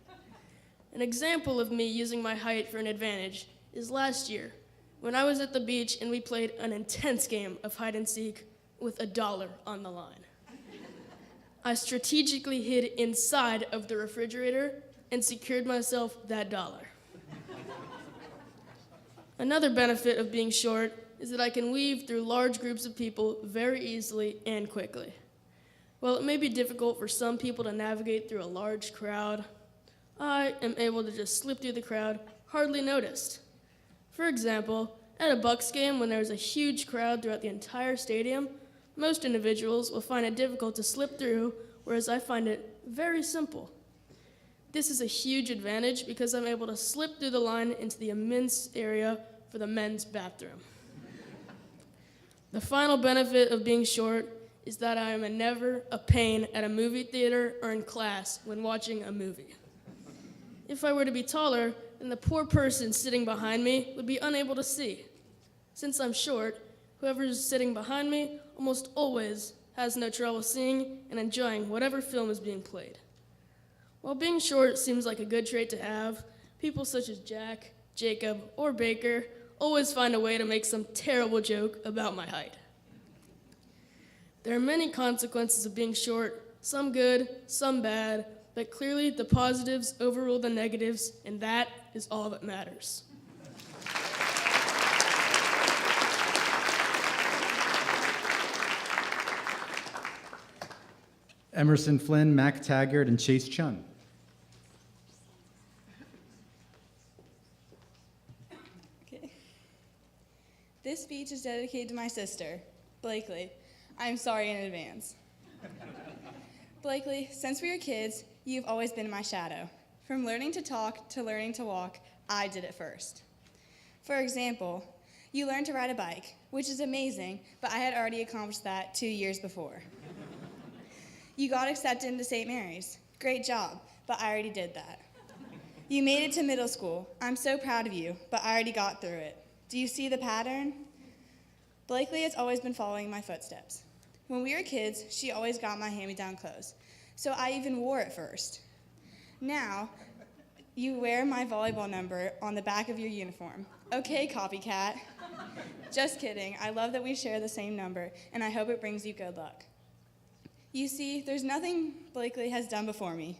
An example of me using my height for an advantage is last year, when I was at the beach and we played an intense game of hide and seek with $1 on the line. I strategically hid inside of the refrigerator and secured myself that $1. Another benefit of being short is that I can weave through large groups of people very easily and quickly. While it may be difficult for some people to navigate through a large crowd, I am able to just slip through the crowd, hardly noticed. For example, at a Bucks game when there is a huge crowd throughout the entire stadium, most individuals will find it difficult to slip through, whereas I find it very simple. This is a huge advantage because I'm able to slip through the line into the immense area for the men's bathroom. The final benefit of being short is that I am never a pain at a movie theater or in class when watching a movie. If I were to be taller, then the poor person sitting behind me would be unable to see. Since I'm short, whoever is sitting behind me almost always has no trouble seeing and enjoying whatever film is being played. While being short seems like a good trait to have, people such as Jack, Jacob, or Baker always find a way to make some terrible joke about my height. There are many consequences of being short, some good, some bad, but clearly the positives overrule the negatives, and that is all that matters. Emerson Flynn, Mac Taggart, and Chase Chun. Okay. This speech is dedicated to my sister, Blakely. I'm sorry in advance. Blakely, since we were kids, you've always been my shadow. From learning to talk to learning to walk, I did it first. For example, you learned to ride a bike, which is amazing, but I had already accomplished that 2 years before. You got accepted into St. Mary's. Great job, but I already did that. You made it to middle school. I'm so proud of you, but I already got through it. Do you see the pattern? Blakely has always been following my footsteps. When we were kids, she always got my hand-me-down clothes, so I even wore it first. Now, you wear my volleyball number on the back of your uniform. Okay, copycat. Just kidding. I love that we share the same number, and I hope it brings you good luck. You see, there's nothing Blakely has done before me.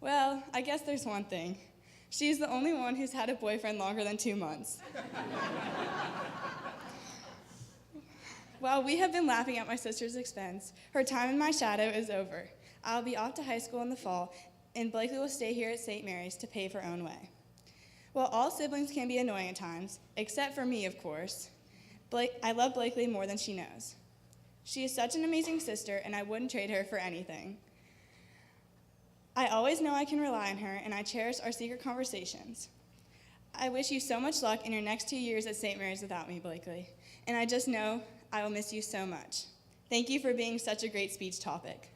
Well, I guess there's one thing. She's the only one who's had a boyfriend longer than 2 months. While we have been laughing at my sister's expense, her time in my shadow is over. I'll be off to high school in the fall, and Blakely will stay here at St. Mary's to pave her own way. While all siblings can be annoying at times, except for me, of course, I love Blakely more than she knows. She is such an amazing sister, and I wouldn't trade her for anything. I always know I can rely on her, and I cherish our secret conversations. I wish you so much luck in your next 2 years at St. Mary's without me, Blakely, and I just know I will miss you so much. Thank you for being such a great speech topic.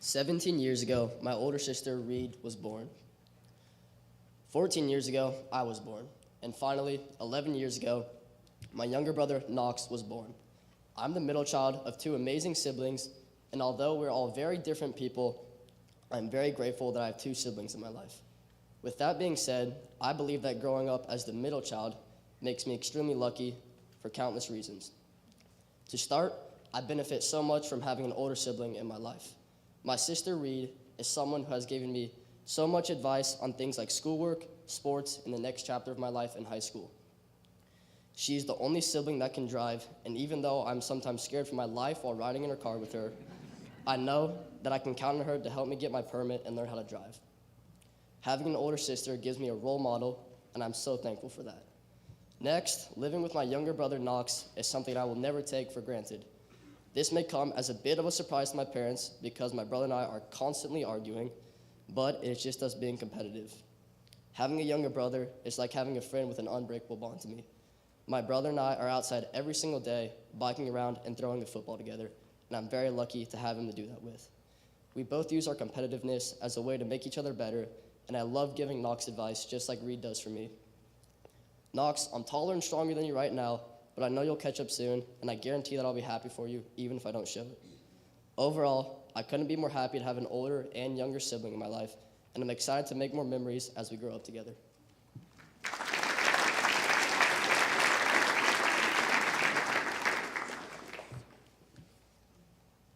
"17 years ago, my older sister, Reed, was born. 14 years ago, I was born. And finally, 11 years ago, my younger brother, Knox, was born. I'm the middle child of 2 amazing siblings, and although we're all very different people, I'm very grateful that I have 2 siblings in my life. With that being said, I believe that growing up as the middle child makes me extremely lucky for countless reasons. To start, I benefit so much from having an older sibling in my life. My sister, Reed, is someone who has given me so much advice on things like schoolwork, sports, and the next chapter of my life in high school. She's the only sibling that can drive, and even though I'm sometimes scared for my life while riding in her car with her, I know that I can count on her to help me get my permit and learn how to drive. Having an older sister gives me a role model, and I'm so thankful for that. Next, living with my younger brother, Knox, is something I will never take for granted. This may come as a bit of a surprise to my parents because my brother and I are constantly arguing, but it's just us being competitive. Having a younger brother is like having a friend with an unbreakable bond to me. My brother and I are outside every single day, biking around and throwing a football together, and I'm very lucky to have him to do that with. We both use our competitiveness as a way to make each other better, and I love giving Knox advice just like Reed does for me. Knox, I'm taller and stronger than you right now, but I know you'll catch up soon, and I guarantee that I'll be happy for you, even if I don't show it. Overall, I couldn't be more happy to have an older and younger sibling in my life, and I'm excited to make more memories as we grow up together.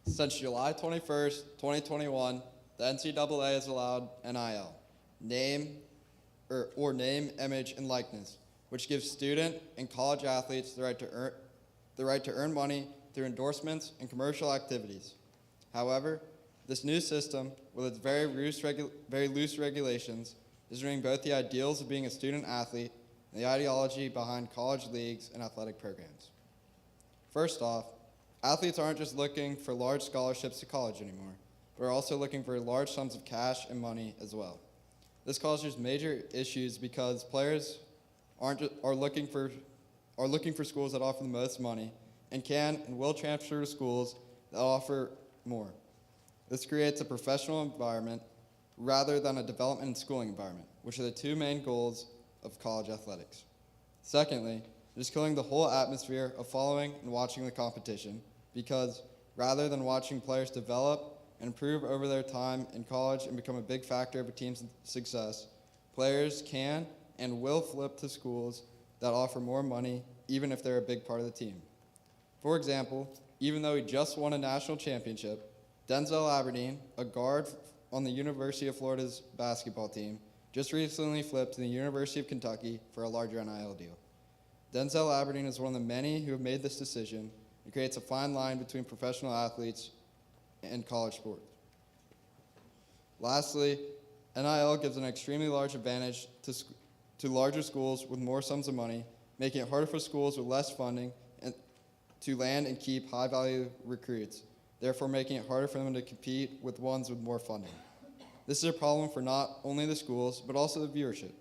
Since July 21st, 2021, the NCAA has allowed NIL, name, image, and likeness, which gives student and college athletes the right to earn money through endorsements and commercial activities. However, this new system, with its very loose regulations, is ruining both the ideals of being a student athlete and the ideology behind college leagues and athletic programs. First off, athletes aren't just looking for large scholarships to college anymore, but are also looking for large sums of cash and money as well. This causes major issues because players are looking for schools that offer the most money and can and will transfer to schools that offer more. This creates a professional environment rather than a development and schooling environment, which are the two main goals of college athletics. Secondly, it is killing the whole atmosphere of following and watching the competition because rather than watching players develop and improve over their time in college and become a big factor of a team's success, players can and will flip to schools that offer more money even if they're a big part of the team. For example, even though he just won a national championship, Denzel Aberdeen, a guard on the University of Florida's basketball team, just recently flipped to the University of Kentucky for a larger NIL deal. Denzel Aberdeen is one of the many who have made this decision and creates a fine line between professional athletes and college sports. Lastly, NIL gives an extremely large advantage to larger schools with more sums of money, making it harder for schools with less funding to land and keep high-value recruits, therefore making it harder for them to compete with ones with more funding. This is a problem for not only the schools, but also the viewership,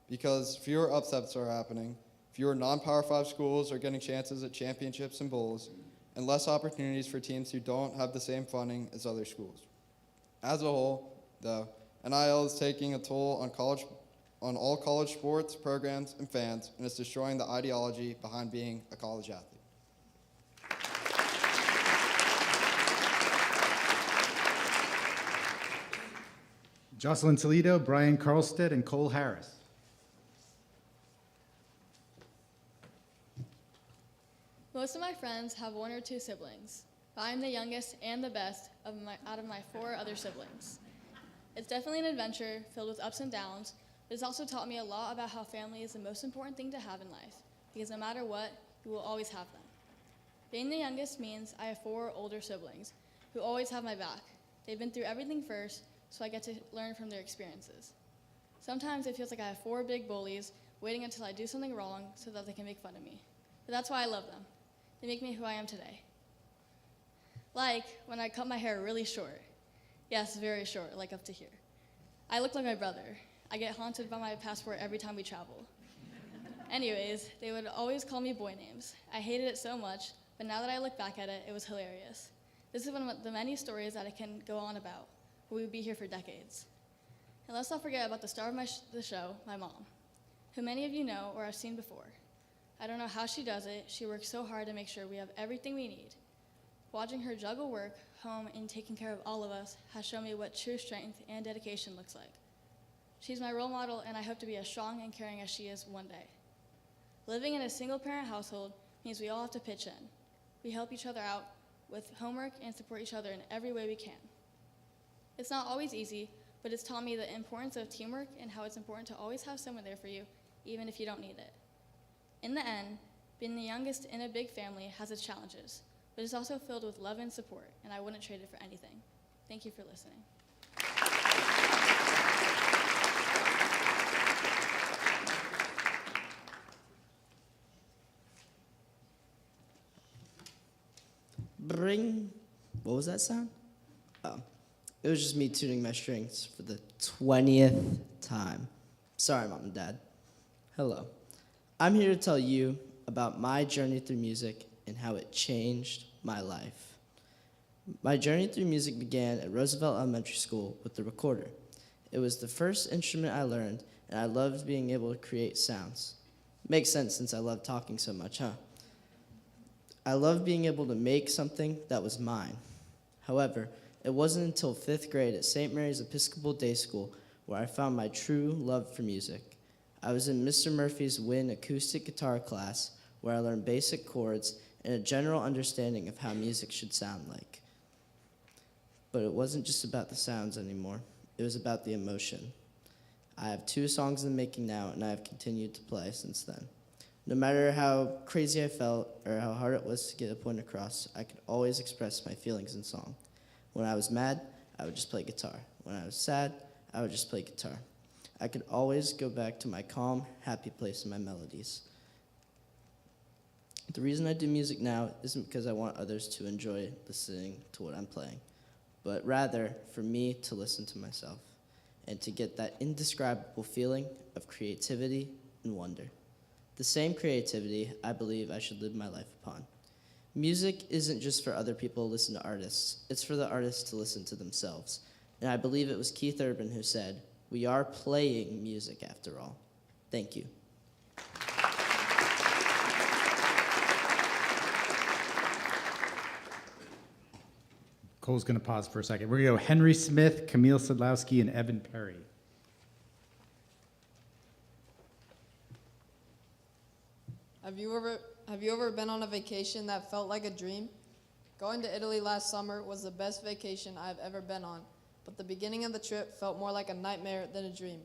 because fewer upsets are happening, fewer non-Power 5 schools are getting chances at championships and bowls, and less opportunities for teams who don't have the same funding as other schools. As a whole, though, NIL is taking a toll on all college sports, programs, and fans, and it's destroying the ideology behind being a college athlete. Jocelyn Toledo, Brian Carlstead, and Cole Harris. Most of my friends have one or two siblings, but I'm the youngest and the best out of my 4 other siblings. It's definitely an adventure filled with ups and downs, but it's also taught me a lot about how family is the most important thing to have in life, because no matter what, you will always have them. Being the youngest means I have 4 older siblings who always have my back. They've been through everything first, so I get to learn from their experiences. Sometimes it feels like I have 4 big bullies waiting until I do something wrong so that they can make fun of me. But that's why I love them. They make me who I am today. Like when I cut my hair really short. Yes, very short, like up to here. I look like my brother. I get haunted by my passport every time we travel. Anyways, they would always call me boy names. I hated it so much, but now that I look back at it, it was hilarious. This is one of the many stories that I can go on about, but we would be here for decades. And let's not forget about the star of the show, my mom, who many of you know or have seen before. I don't know how she does it. She works so hard to make sure we have everything we need. Watching her juggle work, home, and taking care of all of us has shown me what true strength and dedication looks like. She's my role model, and I hope to be as strong and caring as she is one day. Living in a single-parent household means we all have to pitch in. We help each other out with homework and support each other in every way we can. It's not always easy, but it's taught me the importance of teamwork and how it's important to always have someone there for you, even if you don't need it. In the end, being the youngest in a big family has its challenges, but it's also filled with love and support, and I wouldn't trade it for anything. Thank you for listening. Bring. What was that sound? Oh, it was just me tuning my strings for the 20th time. Sorry, Mom and Dad. Hello. I'm here to tell you about my journey through music and how it changed my life. My journey through music began at Roosevelt Elementary School with the recorder. It was the first instrument I learned, and I loved being able to create sounds. Makes sense since I love talking so much, huh? I loved being able to make something that was mine. However, it wasn't until 5th grade at St. Mary's Episcopal Day School where I found my true love for music. I was in Mr. Murphy's Wynn acoustic guitar class where I learned basic chords and a general understanding of how music should sound like. But it wasn't just about the sounds anymore. It was about the emotion. I have 2 songs in the making now, and I have continued to play since then. No matter how crazy I felt or how hard it was to get a point across, I could always express my feelings in song. When I was mad, I would just play guitar. When I was sad, I would just play guitar. I could always go back to my calm, happy place in my melodies. The reason I do music now isn't because I want others to enjoy listening to what I'm playing, but rather for me to listen to myself and to get that indescribable feeling of creativity and wonder. The same creativity I believe I should live my life upon. Music isn't just for other people to listen to artists, it's for the artists to listen to themselves. And I believe it was Keith Urban who said, "We are playing music after all." Thank you. Cole's going to pause for a second. We're going to go Henry Smith, Camille Sadlowski, and Evan Perry. Have you ever been on a vacation that felt like a dream? Going to Italy last summer was the best vacation I've ever been on, but the beginning of the trip felt more like a nightmare than a dream.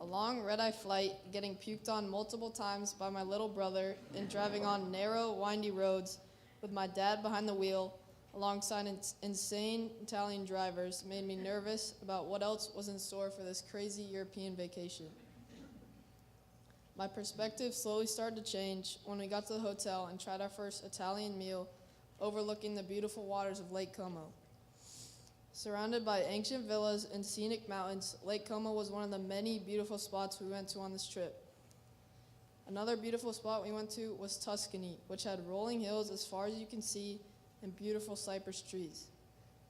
A long red-eye flight, getting puked on multiple times by my little brother, and driving on narrow, windy roads with my dad behind the wheel alongside insane Italian drivers made me nervous about what else was in store for this crazy European vacation. My perspective slowly started to change when we got to the hotel and tried our first Italian meal overlooking the beautiful waters of Lake Como. Surrounded by ancient villas and scenic mountains, Lake Como was one of the many beautiful spots we went to on this trip. Another beautiful spot we went to was Tuscany, which had rolling hills as far as you can see and beautiful cypress trees.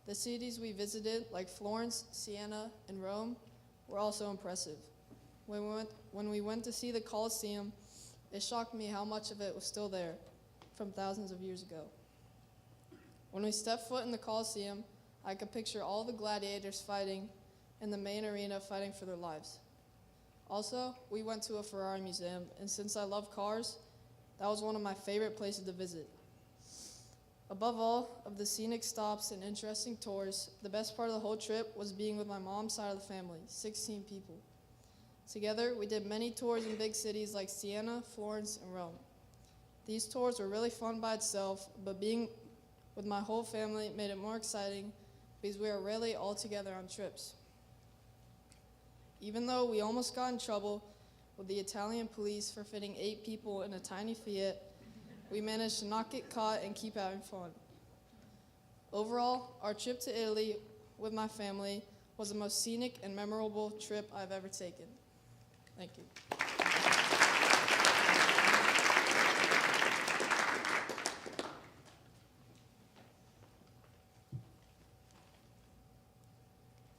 The cities we visited, like Florence, Siena, and Rome, were also impressive. When we went to see the Colosseum, it shocked me how much of it was still there from thousands of years ago. When we stepped foot in the Colosseum, I could picture all the gladiators fighting in the main arena fighting for their lives. Also, we went to a Ferrari museum, and since I love cars, that was one of my favorite places to visit. Above all of the scenic stops and interesting tours, the best part of the whole trip was being with my mom's side of the family, 16 people. Together, we did many tours in big cities like Siena, Florence, and Rome. These tours were really fun by itself, but being with my whole family made it more exciting because we are rarely all together on trips. Even though we almost got in trouble with the Italian police for fitting 8 people in a tiny Fiat, we managed to not get caught and keep having fun. Overall, our trip to Italy with my family was the most scenic and memorable trip I've ever taken. Thank you.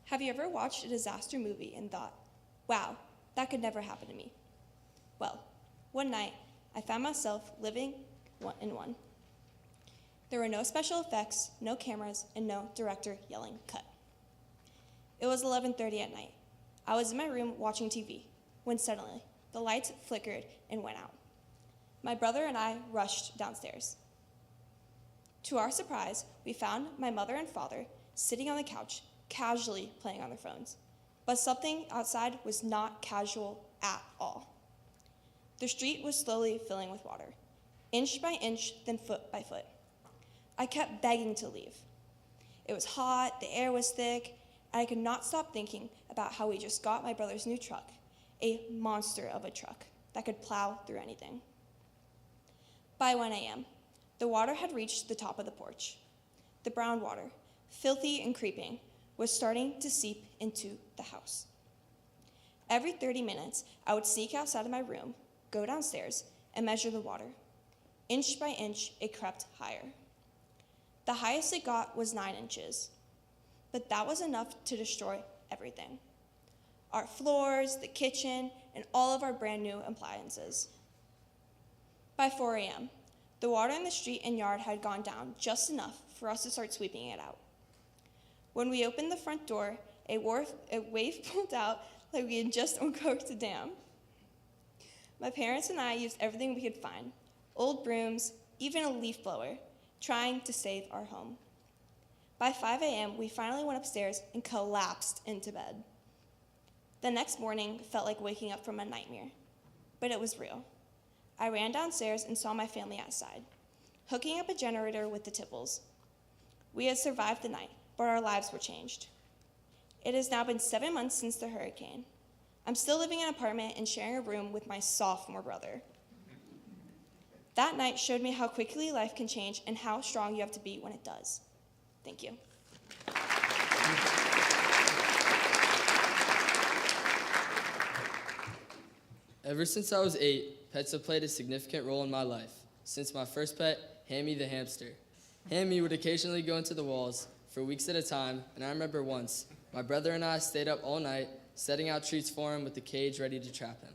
Have you ever watched a disaster movie and thought, wow, that could never happen to me? Well, one night, I found myself living in one. There were no special effects, no cameras, and no director yelling, cut. It was 11:30 at night. I was in my room watching TV, when suddenly, the lights flickered and went out. My brother and I rushed downstairs. To our surprise, we found my mother and father sitting on the couch, casually playing on their phones. But something outside was not casual at all. The street was slowly filling with water, inch by inch, then foot by foot. I kept begging to leave. It was hot, the air was thick, and I could not stop thinking about how we just got my brother's new truck, a monster of a truck that could plow through anything. By 1 a.m., the water had reached the top of the porch. The brown water, filthy and creeping, was starting to seep into the house. Every 30 minutes, I would sneak outside of my room, go downstairs, and measure the water. Inch by inch, it crept higher. The highest it got was 9 inches, but that was enough to destroy everything. Our floors, the kitchen, and all of our brand new appliances. By 4 a.m., The water in the street and yard had gone down just enough for us to start sweeping it out. When we opened the front door, a wave pulled out like we had just uncorked a dam. My parents and I used everything we could find, old brooms, even a leaf blower, trying to save our home. By 5 a.m., we finally went upstairs and collapsed into bed. The next morning felt like waking up from a nightmare, but it was real. I ran downstairs and saw my family outside, hooking up a generator with the Tipples. We had survived the night, but our lives were changed. It has now been 7 months since the hurricane. I'm still living in an apartment and sharing a room with my sophomore brother. That night showed me how quickly life can change and how strong you have to be when it does. Thank you. Ever since I was 8, pets have played a significant role in my life. Since my first pet, Hammy the hamster. Hammy would occasionally go into the walls for weeks at a time, and I remember once, my brother and I stayed up all night setting out treats for him with the cage ready to trap him.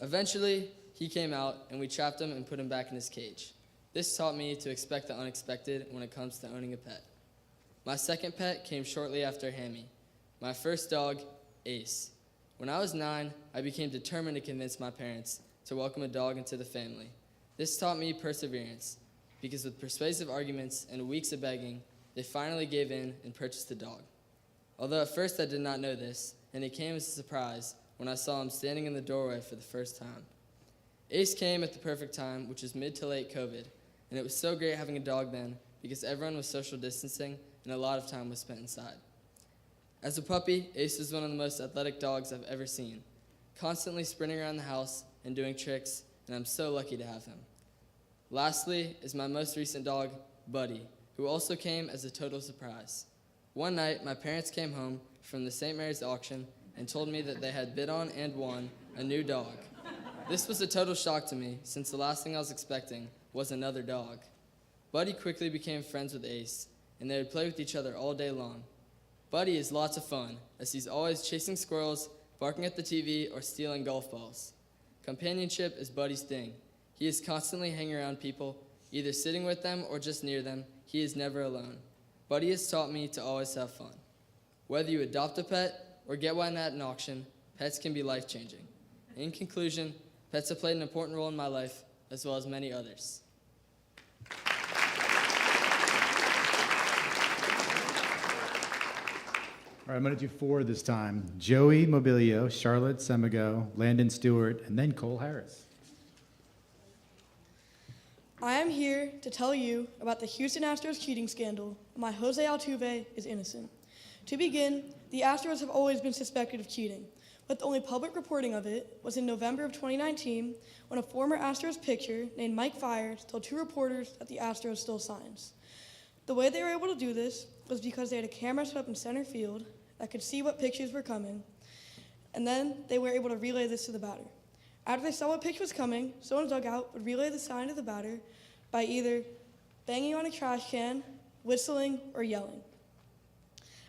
Eventually, he came out, and we trapped him and put him back in his cage. This taught me to expect the unexpected when it comes to owning a pet. My second pet came shortly after Hammy. My first dog, Ace. When I was 9, I became determined to convince my parents to welcome a dog into the family. This taught me perseverance, because with persuasive arguments and weeks of begging, they finally gave in and purchased a dog. Although at first I did not know this, and it came as a surprise when I saw him standing in the doorway for the first time. Ace came at the perfect time, which was mid to late COVID, and it was so great having a dog then because everyone was social distancing and a lot of time was spent inside. As a puppy, Ace was one of the most athletic dogs I've ever seen, constantly sprinting around the house and doing tricks, and I'm so lucky to have him. Lastly is my most recent dog, Buddy, who also came as a total surprise. One night, my parents came home from the St. Mary's auction and told me that they had bid on and won a new dog. This was a total shock to me, since the last thing I was expecting was another dog. Buddy quickly became friends with Ace, and they would play with each other all day long. Buddy is lots of fun, as he's always chasing squirrels, barking at the TV, or stealing golf balls. Companionship is Buddy's thing. He is constantly hanging around people, either sitting with them or just near them. He is never alone. Buddy has taught me to always have fun. Whether you adopt a pet or get one at an auction, pets can be life-changing. In conclusion, pets have played an important role in my life, as well as many others. All right, I'm going to do 4 this time. Joey Mobilio, Charlotte Semigo, Landon Stewart, and then Cole Harris. I am here to tell you about the Houston Astros cheating scandal and why Jose Altuve is innocent. To begin, the Astros have always been suspected of cheating, but the only public reporting of it was in November of 2019 when a former Astros pitcher named Mike Fiers told 2 reporters that the Astros stole signs. The way they were able to do this was because they had a camera set up in center field that could see what pitches were coming, and then they were able to relay this to the batter. After they saw what pitch was coming, someone in the dugout would relay the sign to the batter by either banging on a trash can, whistling, or yelling.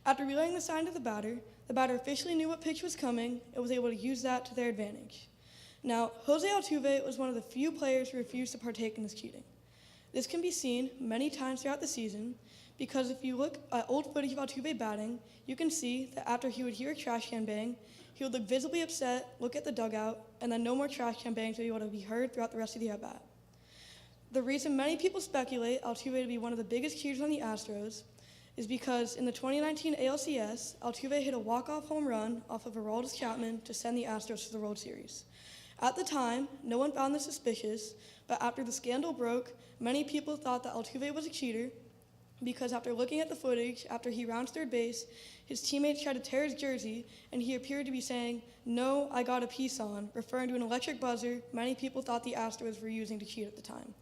After relaying the sign to the batter officially knew what pitch was coming and was able to use that to their advantage. Now, Jose Altuve was one of the few players who refused to partake in this cheating. This can be seen many times throughout the season because if you look at old footage of Altuve batting, you can see that after he would hear a trash can bang, he would look visibly upset, look at the dugout, and then no more trash can bangs would be able to be heard throughout the rest of the at-bat. The reason many people speculate Altuve to be one of the biggest cheaters on the Astros is because in the 2019 ALCS, Altuve hit a walk-off home run off of Aroldis Chapman to send the Astros to the World Series. At the time, no one found this suspicious, but after the scandal broke, many people thought that Altuve was a cheater because after looking at the footage, after he rounds third base, his teammates tried to tear his jersey, and he appeared to be saying, "No, I got a piece on," referring to an electric buzzer many people thought the Astros were using to cheat at the time.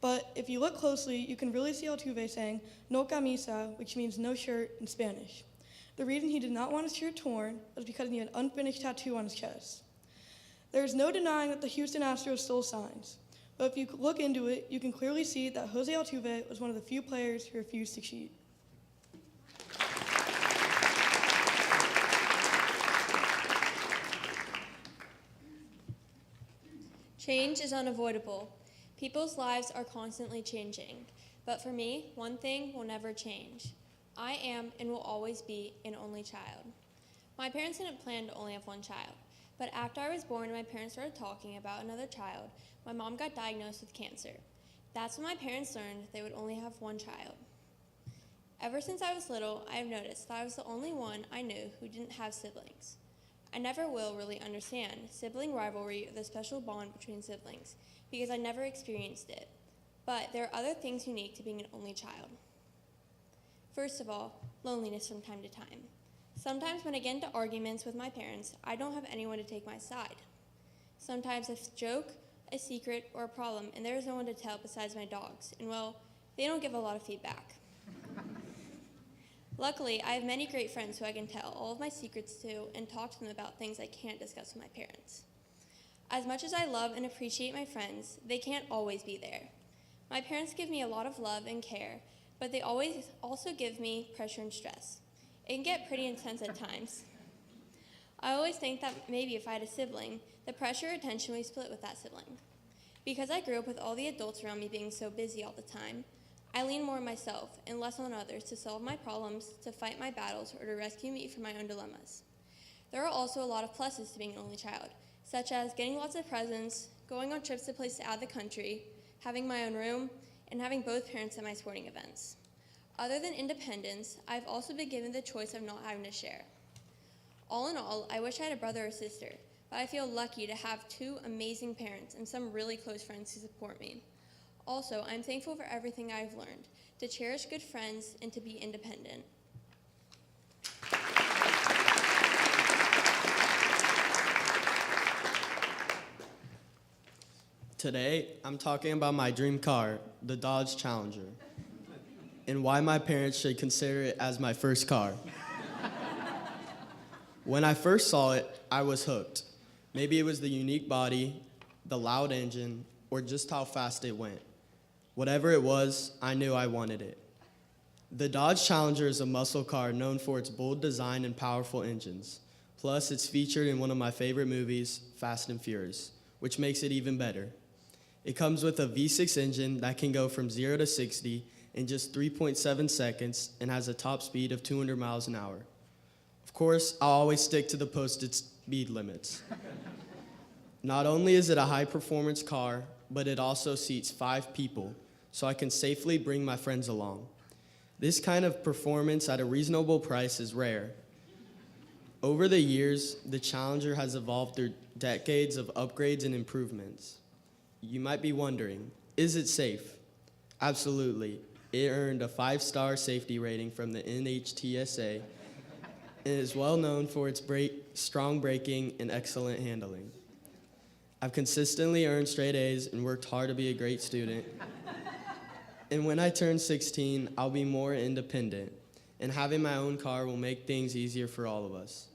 But if you look closely, you can really see Altuve saying, "No camisa," which means no shirt in Spanish. The reason he did not want his shirt torn was because he had an unfinished tattoo on his chest. There is no denying that the Houston Astros stole signs. But if you look into it, you can clearly see that Jose Altuve was one of the few players who refused to cheat. Change is unavoidable. People's lives are constantly changing, but for me, one thing will never change. I am and will always be an only child. My parents didn't plan to only have one child, but after I was born and my parents started talking about another child, my mom got diagnosed with cancer. That's when my parents learned they would only have one child. Ever since I was little, I have noticed that I was the only one I knew who didn't have siblings. I never will really understand sibling rivalry or the special bond between siblings because I never experienced it. But there are other things unique to being an only child. First of all, loneliness from time to time. Sometimes when I get into arguments with my parents, I don't have anyone to take my side. Sometimes a joke, a secret, or a problem, and there is no one to tell besides my dogs, and well, they don't give a lot of feedback. Luckily, I have many great friends who I can tell all of my secrets to and talk to them about things I can't discuss with my parents. As much as I love and appreciate my friends, they can't always be there. My parents give me a lot of love and care, but they always also give me pressure and stress. It can get pretty intense at times. I always think that maybe if I had a sibling, the pressure or attention would be split with that sibling. Because I grew up with all the adults around me being so busy all the time, I lean more on myself and less on others to solve my problems, to fight my battles, or to rescue me from my own dilemmas. There are also a lot of pluses to being an only child, such as getting lots of presents, going on trips to places out of the country, having my own room, and having both parents at my sporting events. Other than independence, I've also been given the choice of not having to share. All in all, I wish I had a brother or sister, but I feel lucky to have two amazing parents and some really close friends who support me. Also, I'm thankful for everything I've learned, to cherish good friends and to be independent. Today, I'm talking about my dream car, the Dodge Challenger, and why my parents should consider it as my first car. When I first saw it, I was hooked. Maybe it was the unique body, the loud engine, or just how fast it went. Whatever it was, I knew I wanted it. The Dodge Challenger is a muscle car known for its bold design and powerful engines. Plus, it's featured in one of my favorite movies, Fast and Furious, which makes it even better. It comes with a V6 engine that can go from 0 to 60 in just 3.7 seconds and has a top speed of 200 miles an hour. Of course, I'll always stick to the posted speed limits. Not only is it a high-performance car, but it also seats 5 people, so I can safely bring my friends along. This kind of performance at a reasonable price is rare. Over the years, the Challenger has evolved through decades of upgrades and improvements. You might be wondering, is it safe? Absolutely. It earned a 5-star safety rating from the NHTSA and is well known for its strong braking and excellent handling. I've consistently earned straight A's and worked hard to be a great student. And when I turn 16, I'll be more independent, and having my own car will make things easier for all of us.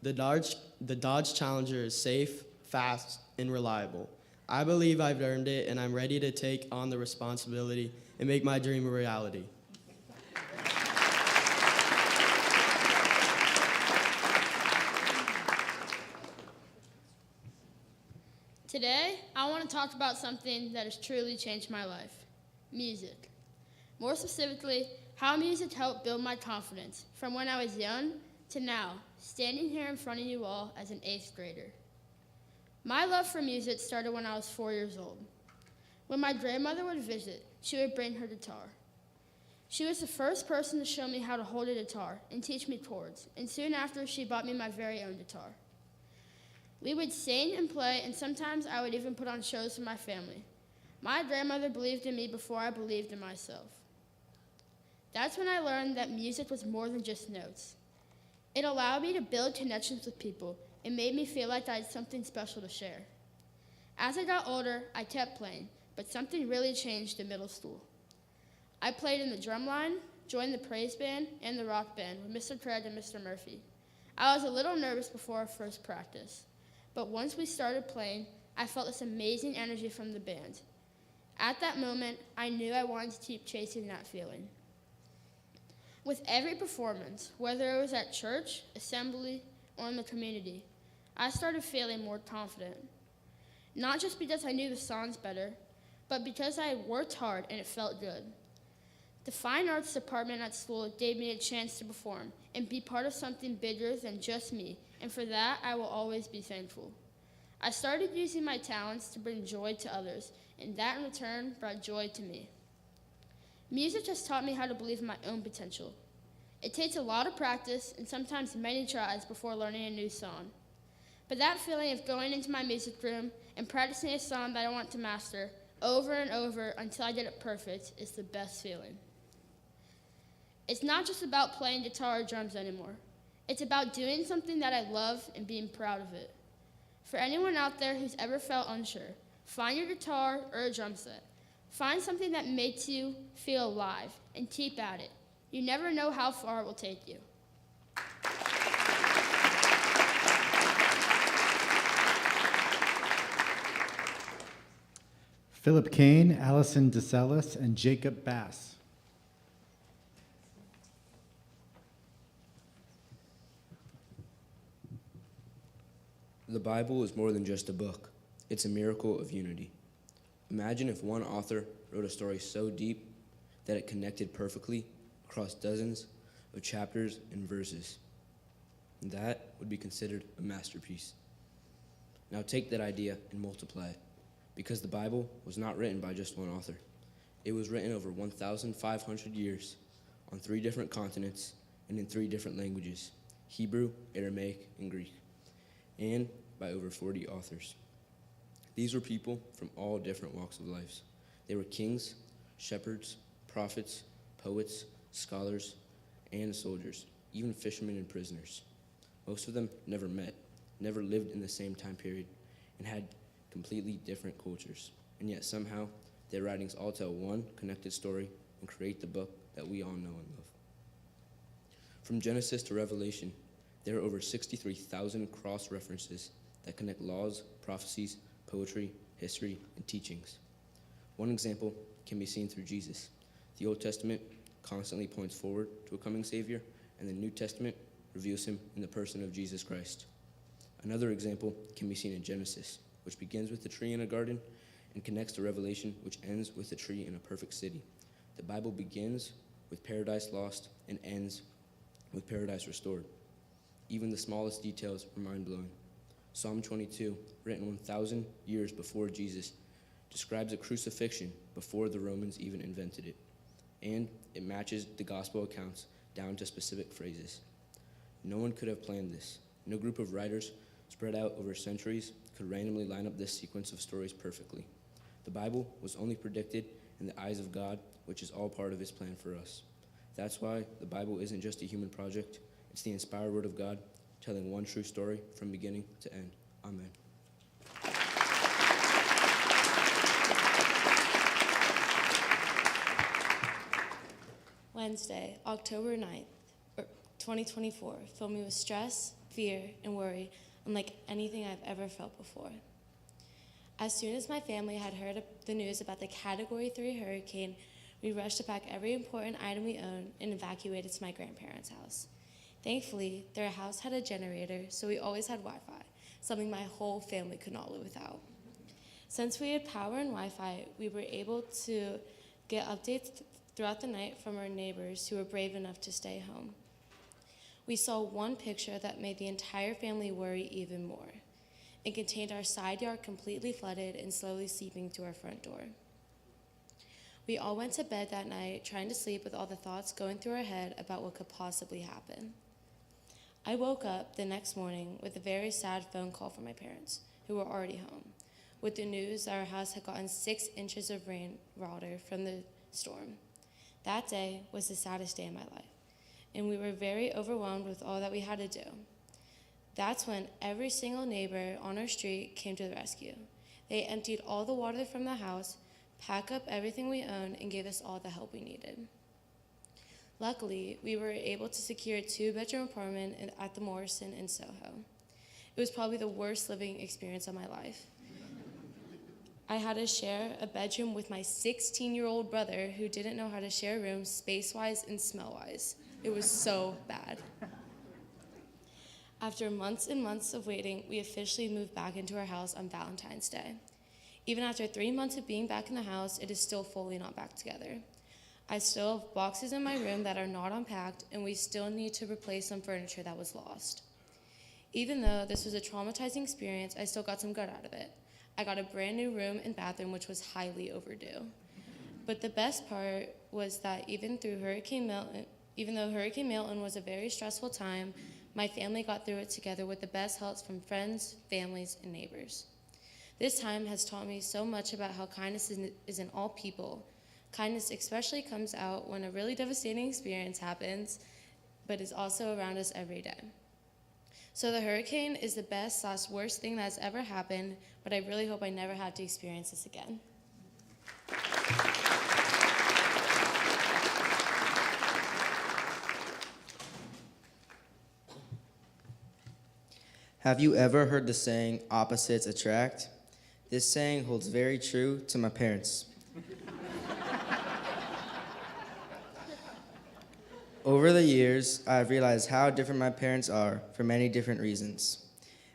The Dodge Challenger is safe, fast, and reliable. I believe I've earned it, and I'm ready to take on the responsibility and make my dream a reality. Today, I want to talk about something that has truly changed my life, music. More specifically, how music helped build my confidence from when I was young to now, standing here in front of you all as an 8th grader. My love for music started when I was 4 years old. When my grandmother would visit, she would bring her guitar. She was the first person to show me how to hold a guitar and teach me chords, and soon after, she bought me my very own guitar. We would sing and play, and sometimes I would even put on shows for my family. My grandmother believed in me before I believed in myself. That's when I learned that music was more than just notes. It allowed me to build connections with people and made me feel like I had something special to share. As I got older, I kept playing, but something really changed in middle school. I played in the drum line, joined the praise band, and the rock band with Mr. Craig and Mr. Murphy. I was a little nervous before our first practice, but once we started playing, I felt this amazing energy from the band. At that moment, I knew I wanted to keep chasing that feeling. With every performance, whether it was at church, assembly, or in the community, I started feeling more confident. Not just because I knew the songs better, but because I had worked hard and it felt good. The fine arts department at school gave me a chance to perform and be part of something bigger than just me, and for that I will always be thankful. I started using my talents to bring joy to others, and that in return brought joy to me. Music has taught me how to believe in my own potential. It takes a lot of practice and sometimes many tries before learning a new song. But that feeling of going into my music room and practicing a song that I want to master over and over until I get it perfect is the best feeling. It's not just about playing guitar or drums anymore. It's about doing something that I love and being proud of it. For anyone out there who's ever felt unsure, find your guitar or a drum set. Find something that makes you feel alive and keep at it. You never know how far it will take you. Philip Kane, Allison DeSellis, and Jacob Bass. The Bible is more than just a book. It's a miracle of unity. Imagine if one author wrote a story so deep that it connected perfectly across dozens of chapters and verses. That would be considered a masterpiece. Now take that idea and multiply it, because the Bible was not written by just one author. It was written over 1,500 years on 3 different continents and in 3 different languages: Hebrew, Aramaic, and Greek, and by over 40 authors. These were people from all different walks of life. They were kings, shepherds, prophets, poets, scholars, and soldiers, even fishermen and prisoners. Most of them never met, never lived in the same time period, and had completely different cultures. And yet somehow, their writings all tell one connected story and create the book that we all know and love. From Genesis to Revelation, there are over 63,000 cross-references that connect laws, prophecies, poetry, history, and teachings. One example can be seen through Jesus. The Old Testament constantly points forward to a coming Savior, and the New Testament reveals him in the person of Jesus Christ. Another example can be seen in Genesis, which begins with the tree in a garden and connects to Revelation, which ends with the tree in a perfect city. The Bible begins with paradise lost and ends with paradise restored. Even the smallest details are mind-blowing. Psalm 22, written 1,000 years before Jesus, describes a crucifixion before the Romans even invented it, and it matches the gospel accounts down to specific phrases. No one could have planned this. No group of writers spread out over centuries could randomly line up this sequence of stories perfectly. The Bible was only predicted in the eyes of God, which is all part of his plan for us. That's why the Bible isn't just a human project. It's the inspired word of God, telling one true story from beginning to end. Amen. Wednesday, October 9th, 2024, filled me with stress, fear, and worry unlike anything I've ever felt before. As soon as my family had heard the news about the Category 3 hurricane, we rushed to pack every important item we owned and evacuated to my grandparents' house. Thankfully, their house had a generator, so we always had Wi-Fi, something my whole family could not live without. Since we had power and Wi-Fi, we were able to get updates throughout the night from our neighbors who were brave enough to stay home. We saw one picture that made the entire family worry even more. It contained our side yard completely flooded and slowly seeping to our front door. We all went to bed that night trying to sleep with all the thoughts going through our head about what could possibly happen. I woke up the next morning with a very sad phone call from my parents, who were already home, with the news that our house had gotten 6 inches of rainwater from the storm. That day was the saddest day of my life, and we were very overwhelmed with all that we had to do. That's when every single neighbor on our street came to the rescue. They emptied all the water from the house, packed up everything we owned, and gave us all the help we needed. Luckily, we were able to secure a 2-bedroom apartment at the Morrison in Soho. It was probably the worst living experience of my life. I had to share a bedroom with my 16-year-old brother who didn't know how to share a room space-wise and smell-wise. It was so bad. After months and months of waiting, we officially moved back into our house on Valentine's Day. Even after 3 months of being back in the house, it is still fully not back together. I still have boxes in my room that are not unpacked, and we still need to replace some furniture that was lost. Even though this was a traumatizing experience, I still got some good out of it. I got a brand new room and bathroom, which was highly overdue. But the best part was that even though Hurricane Milton was a very stressful time, my family got through it together with the best helps from friends, families, and neighbors. This time has taught me so much about how kindness is in all people. Kindness especially comes out when a really devastating experience happens, but is also around us every day. So the hurricane is the best/worst thing that's ever happened, but I really hope I never have to experience this again. Have you ever heard the saying, opposites attract? This saying holds very true to my parents. Over the years, I've realized how different my parents are for many different reasons.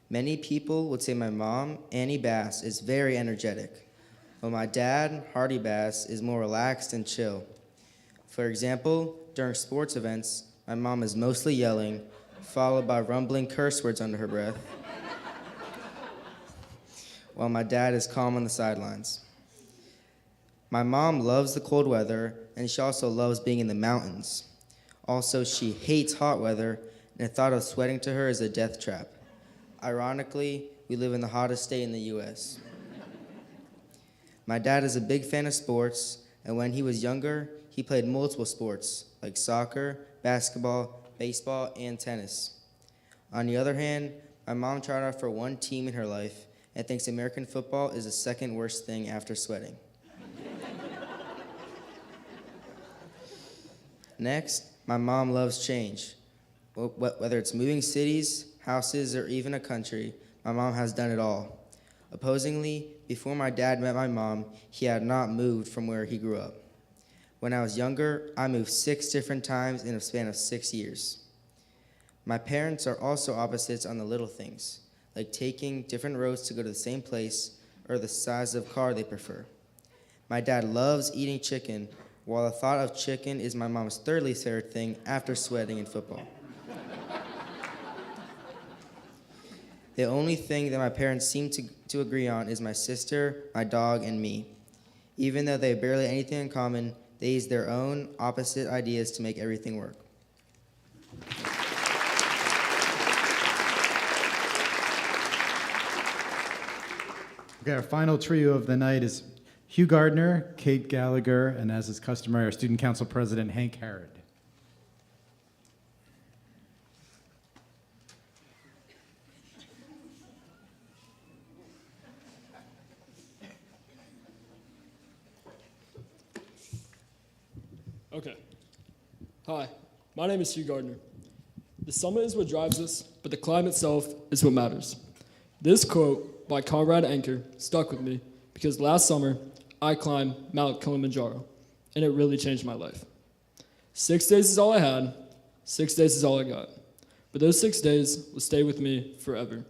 Many people would say my mom, Annie Bass, is very energetic, while my dad, Hardy Bass, is more relaxed and chill. For example, during sports events, my mom is mostly yelling, followed by rumbling curse words under her breath, while my dad is calm on the sidelines. My mom loves the cold weather, and she also loves being in the mountains. Also, she hates hot weather, and the thought of sweating to her is a death trap. Ironically, we live in the hottest state in the US. My dad is a big fan of sports, and when he was younger, he played multiple sports, like soccer, basketball, baseball, and tennis. On the other hand, my mom tried out for one team in her life and thinks American football is the second worst thing after sweating. Next, my mom loves change. Whether it's moving cities, houses, or even a country, my mom has done it all. Opposingly, before my dad met my mom, he had not moved from where he grew up. When I was younger, I moved 6 different times in a span of 6 years. My parents are also opposites on the little things, like taking different roads to go to the same place or the size of car they prefer. My dad loves eating chicken, while the thought of chicken is my mom's third least favorite thing after sweating in football. The only thing that my parents seem to agree on is my sister, my dog, and me. Even though they have barely anything in common, they use their own opposite ideas to make everything work. Okay, our final trio of the night is Hugh Gardner, Kate Gallagher, and as is customary, our Student Council President, Hank Harrod. Okay. Hi, my name is Hugh Gardner. The summit is what drives us, but the climb itself is what matters. This quote by Conrad Anker stuck with me because last summer I climbed Mount Kilimanjaro, and it really changed my life. 6 days is all I had, 6 days is all I got. But those 6 days will stay with me forever.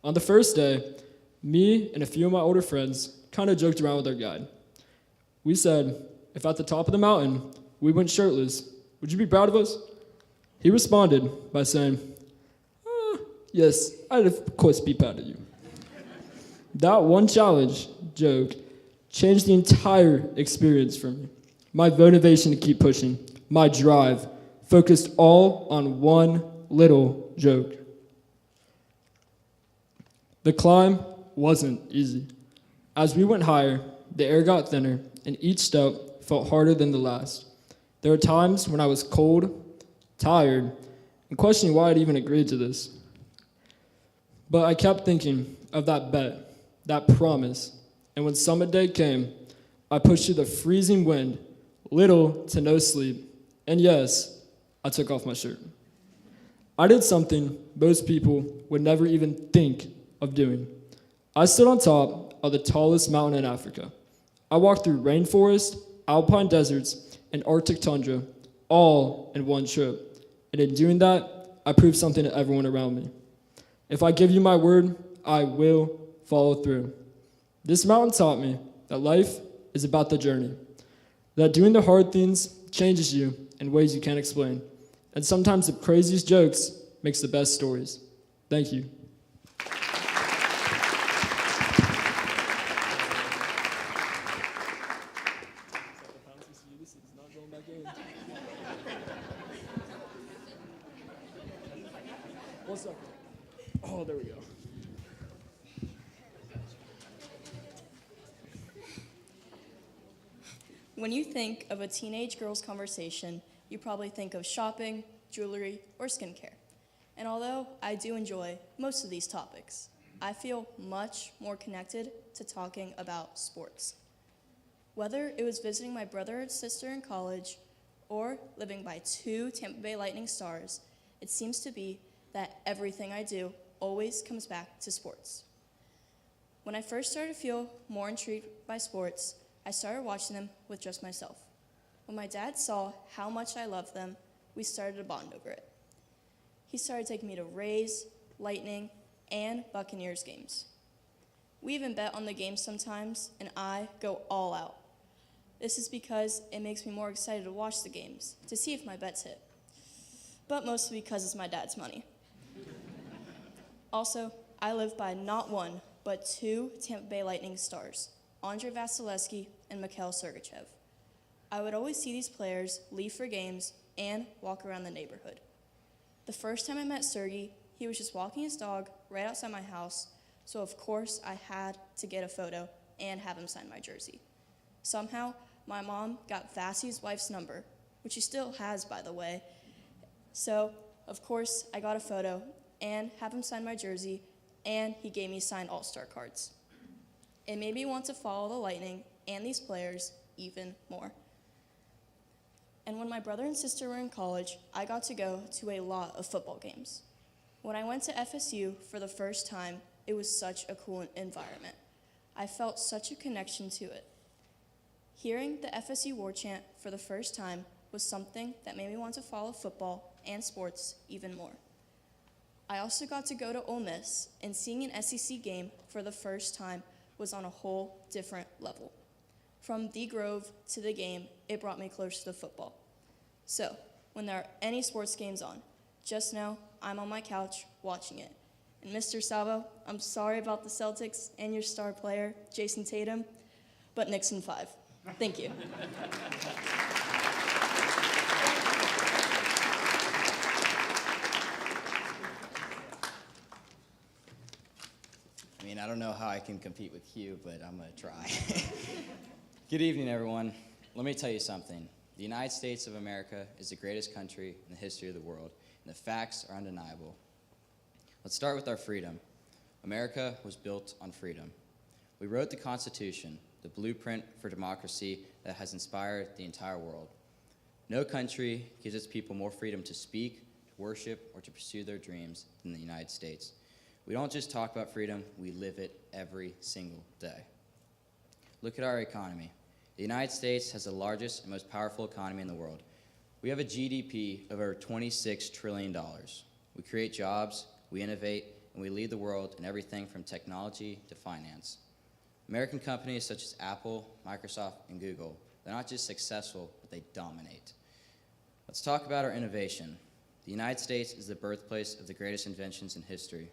On the first day, me and a few of my older friends kind of joked around with our guide. We said, if at the top of the mountain we went shirtless, would you be proud of us? He responded by saying, yes, I'd of course be proud of you. That one challenge joke changed the entire experience for me. My motivation to keep pushing, my drive, focused all on one little joke. The climb wasn't easy. As we went higher, the air got thinner, and each step felt harder than the last. There were times when I was cold, tired, and questioning why I'd even agreed to this. But I kept thinking of that bet, that promise, and when summit day came, I pushed through the freezing wind, little to no sleep, and yes, I took off my shirt. I did something most people would never even think of doing. I stood on top of the tallest mountain in Africa. I walked through rainforest, alpine deserts, and Arctic tundra, all in one trip. And in doing that, I proved something to everyone around me. If I give you my word, I will follow through. This mountain taught me that life is about the journey, that doing the hard things changes you in ways you can't explain, and sometimes the craziest jokes makes the best stories. Thank you. One second. Oh, there we go. When you think of a teenage girl's conversation, you probably think of shopping, jewelry, or skincare. And although I do enjoy most of these topics, I feel much more connected to talking about sports. Whether it was visiting my brother and sister in college or living by 2 Tampa Bay Lightning stars, it seems to be that everything I do always comes back to sports. When I first started to feel more intrigued by sports, I started watching them with just myself. When my dad saw how much I loved them, we started to bond over it. He started taking me to Rays, Lightning, and Buccaneers games. We even bet on the games sometimes, and I go all out. This is because it makes me more excited to watch the games, to see if my bets hit. But mostly because it's my dad's money. Also, I live by not 1, but 2 Tampa Bay Lightning stars, Andre Vasilevsky and Mikhail Sergachev. I would always see these players leave for games and walk around the neighborhood. The first time I met Sergey, he was just walking his dog right outside my house, so of course I had to get a photo and have him sign my jersey. Somehow, my mom got Vassie's wife's number, which she still has, by the way. So, of course, I got a photo and have him sign my jersey, and he gave me signed All-Star cards. It made me want to follow the Lightning and these players even more. And when my brother and sister were in college, I got to go to a lot of football games. When I went to FSU for the first time, it was such a cool environment. I felt such a connection to it. Hearing the FSU war chant for the first time was something that made me want to follow football and sports even more. I also got to go to Ole Miss, and seeing an SEC game for the first time was on a whole different level. From the Grove to the game, it brought me closer to football. So, when there are any sports games on, just know I'm on my couch watching it. And Mr. Savo, I'm sorry about the Celtics and your star player, Jason Tatum, but Knicks in 5. Thank you. I mean, I don't know how I can compete with Hugh, but I'm going to try. Good evening, everyone. Let me tell you something. The United States of America is the greatest country in the history of the world, and the facts are undeniable. Let's start with our freedom. America was built on freedom. We wrote the Constitution, the blueprint for democracy that has inspired the entire world. No country gives its people more freedom to speak, to worship, or to pursue their dreams than the United States. We don't just talk about freedom, we live it every single day. Look at our economy. The United States has the largest and most powerful economy in the world. We have a GDP of over $26 trillion. We create jobs, we innovate, and we lead the world in everything from technology to finance. American companies such as Apple, Microsoft, and Google, they're not just successful, but they dominate. Let's talk about our innovation. The United States is the birthplace of the greatest inventions in history.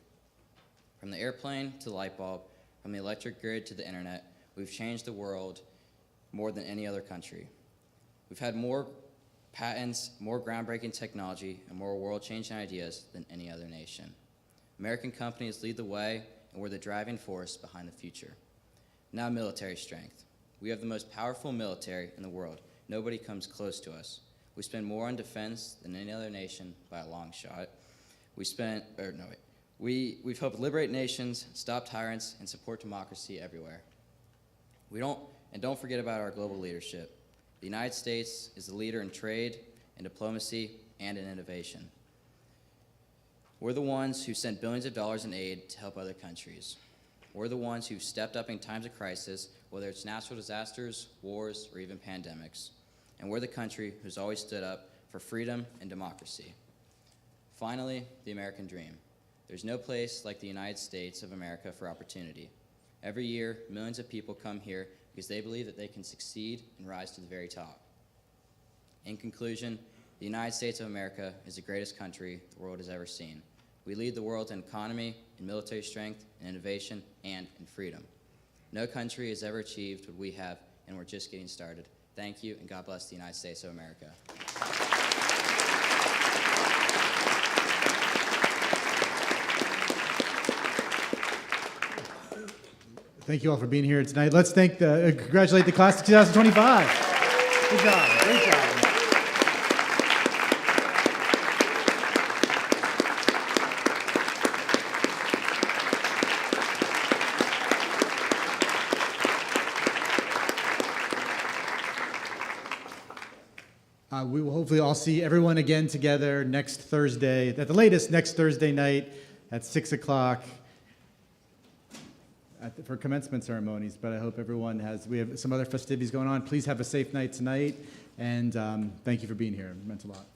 From the airplane to the light bulb, from the electric grid to the internet, we've changed the world more than any other country. We've had more patents, more groundbreaking technology, and more world-changing ideas than any other nation. American companies lead the way, and we're the driving force behind the future. Now, military strength. We have the most powerful military in the world. Nobody comes close to us. We spend more on defense than any other nation by a long shot. We've helped liberate nations, stop tyrants, and support democracy everywhere. Don't forget about our global leadership. The United States is the leader in trade, in diplomacy, and in innovation. We're the ones who sent billions of dollars in aid to help other countries. We're the ones who've stepped up in times of crisis, whether it's natural disasters, wars, or even pandemics. And we're the country who's always stood up for freedom and democracy. Finally, the American dream. There's no place like the United States of America for opportunity. Every year, millions of people come here because they believe that they can succeed and rise to the very top. In conclusion, the United States of America is the greatest country the world has ever seen. We lead the world in economy, in military strength, in innovation, and in freedom. No country has ever achieved what we have, and we're just getting started. Thank you, and God bless the United States of America. Thank you all for being here tonight. Let's congratulate the class of 2025. Good job. Great job. We will hopefully all see everyone again together next Thursday, at the latest next Thursday night at 6 o'clock for commencement ceremonies. But I hope everyone we have some other festivities going on. Please have a safe night tonight, and thank you for being here. It meant a lot.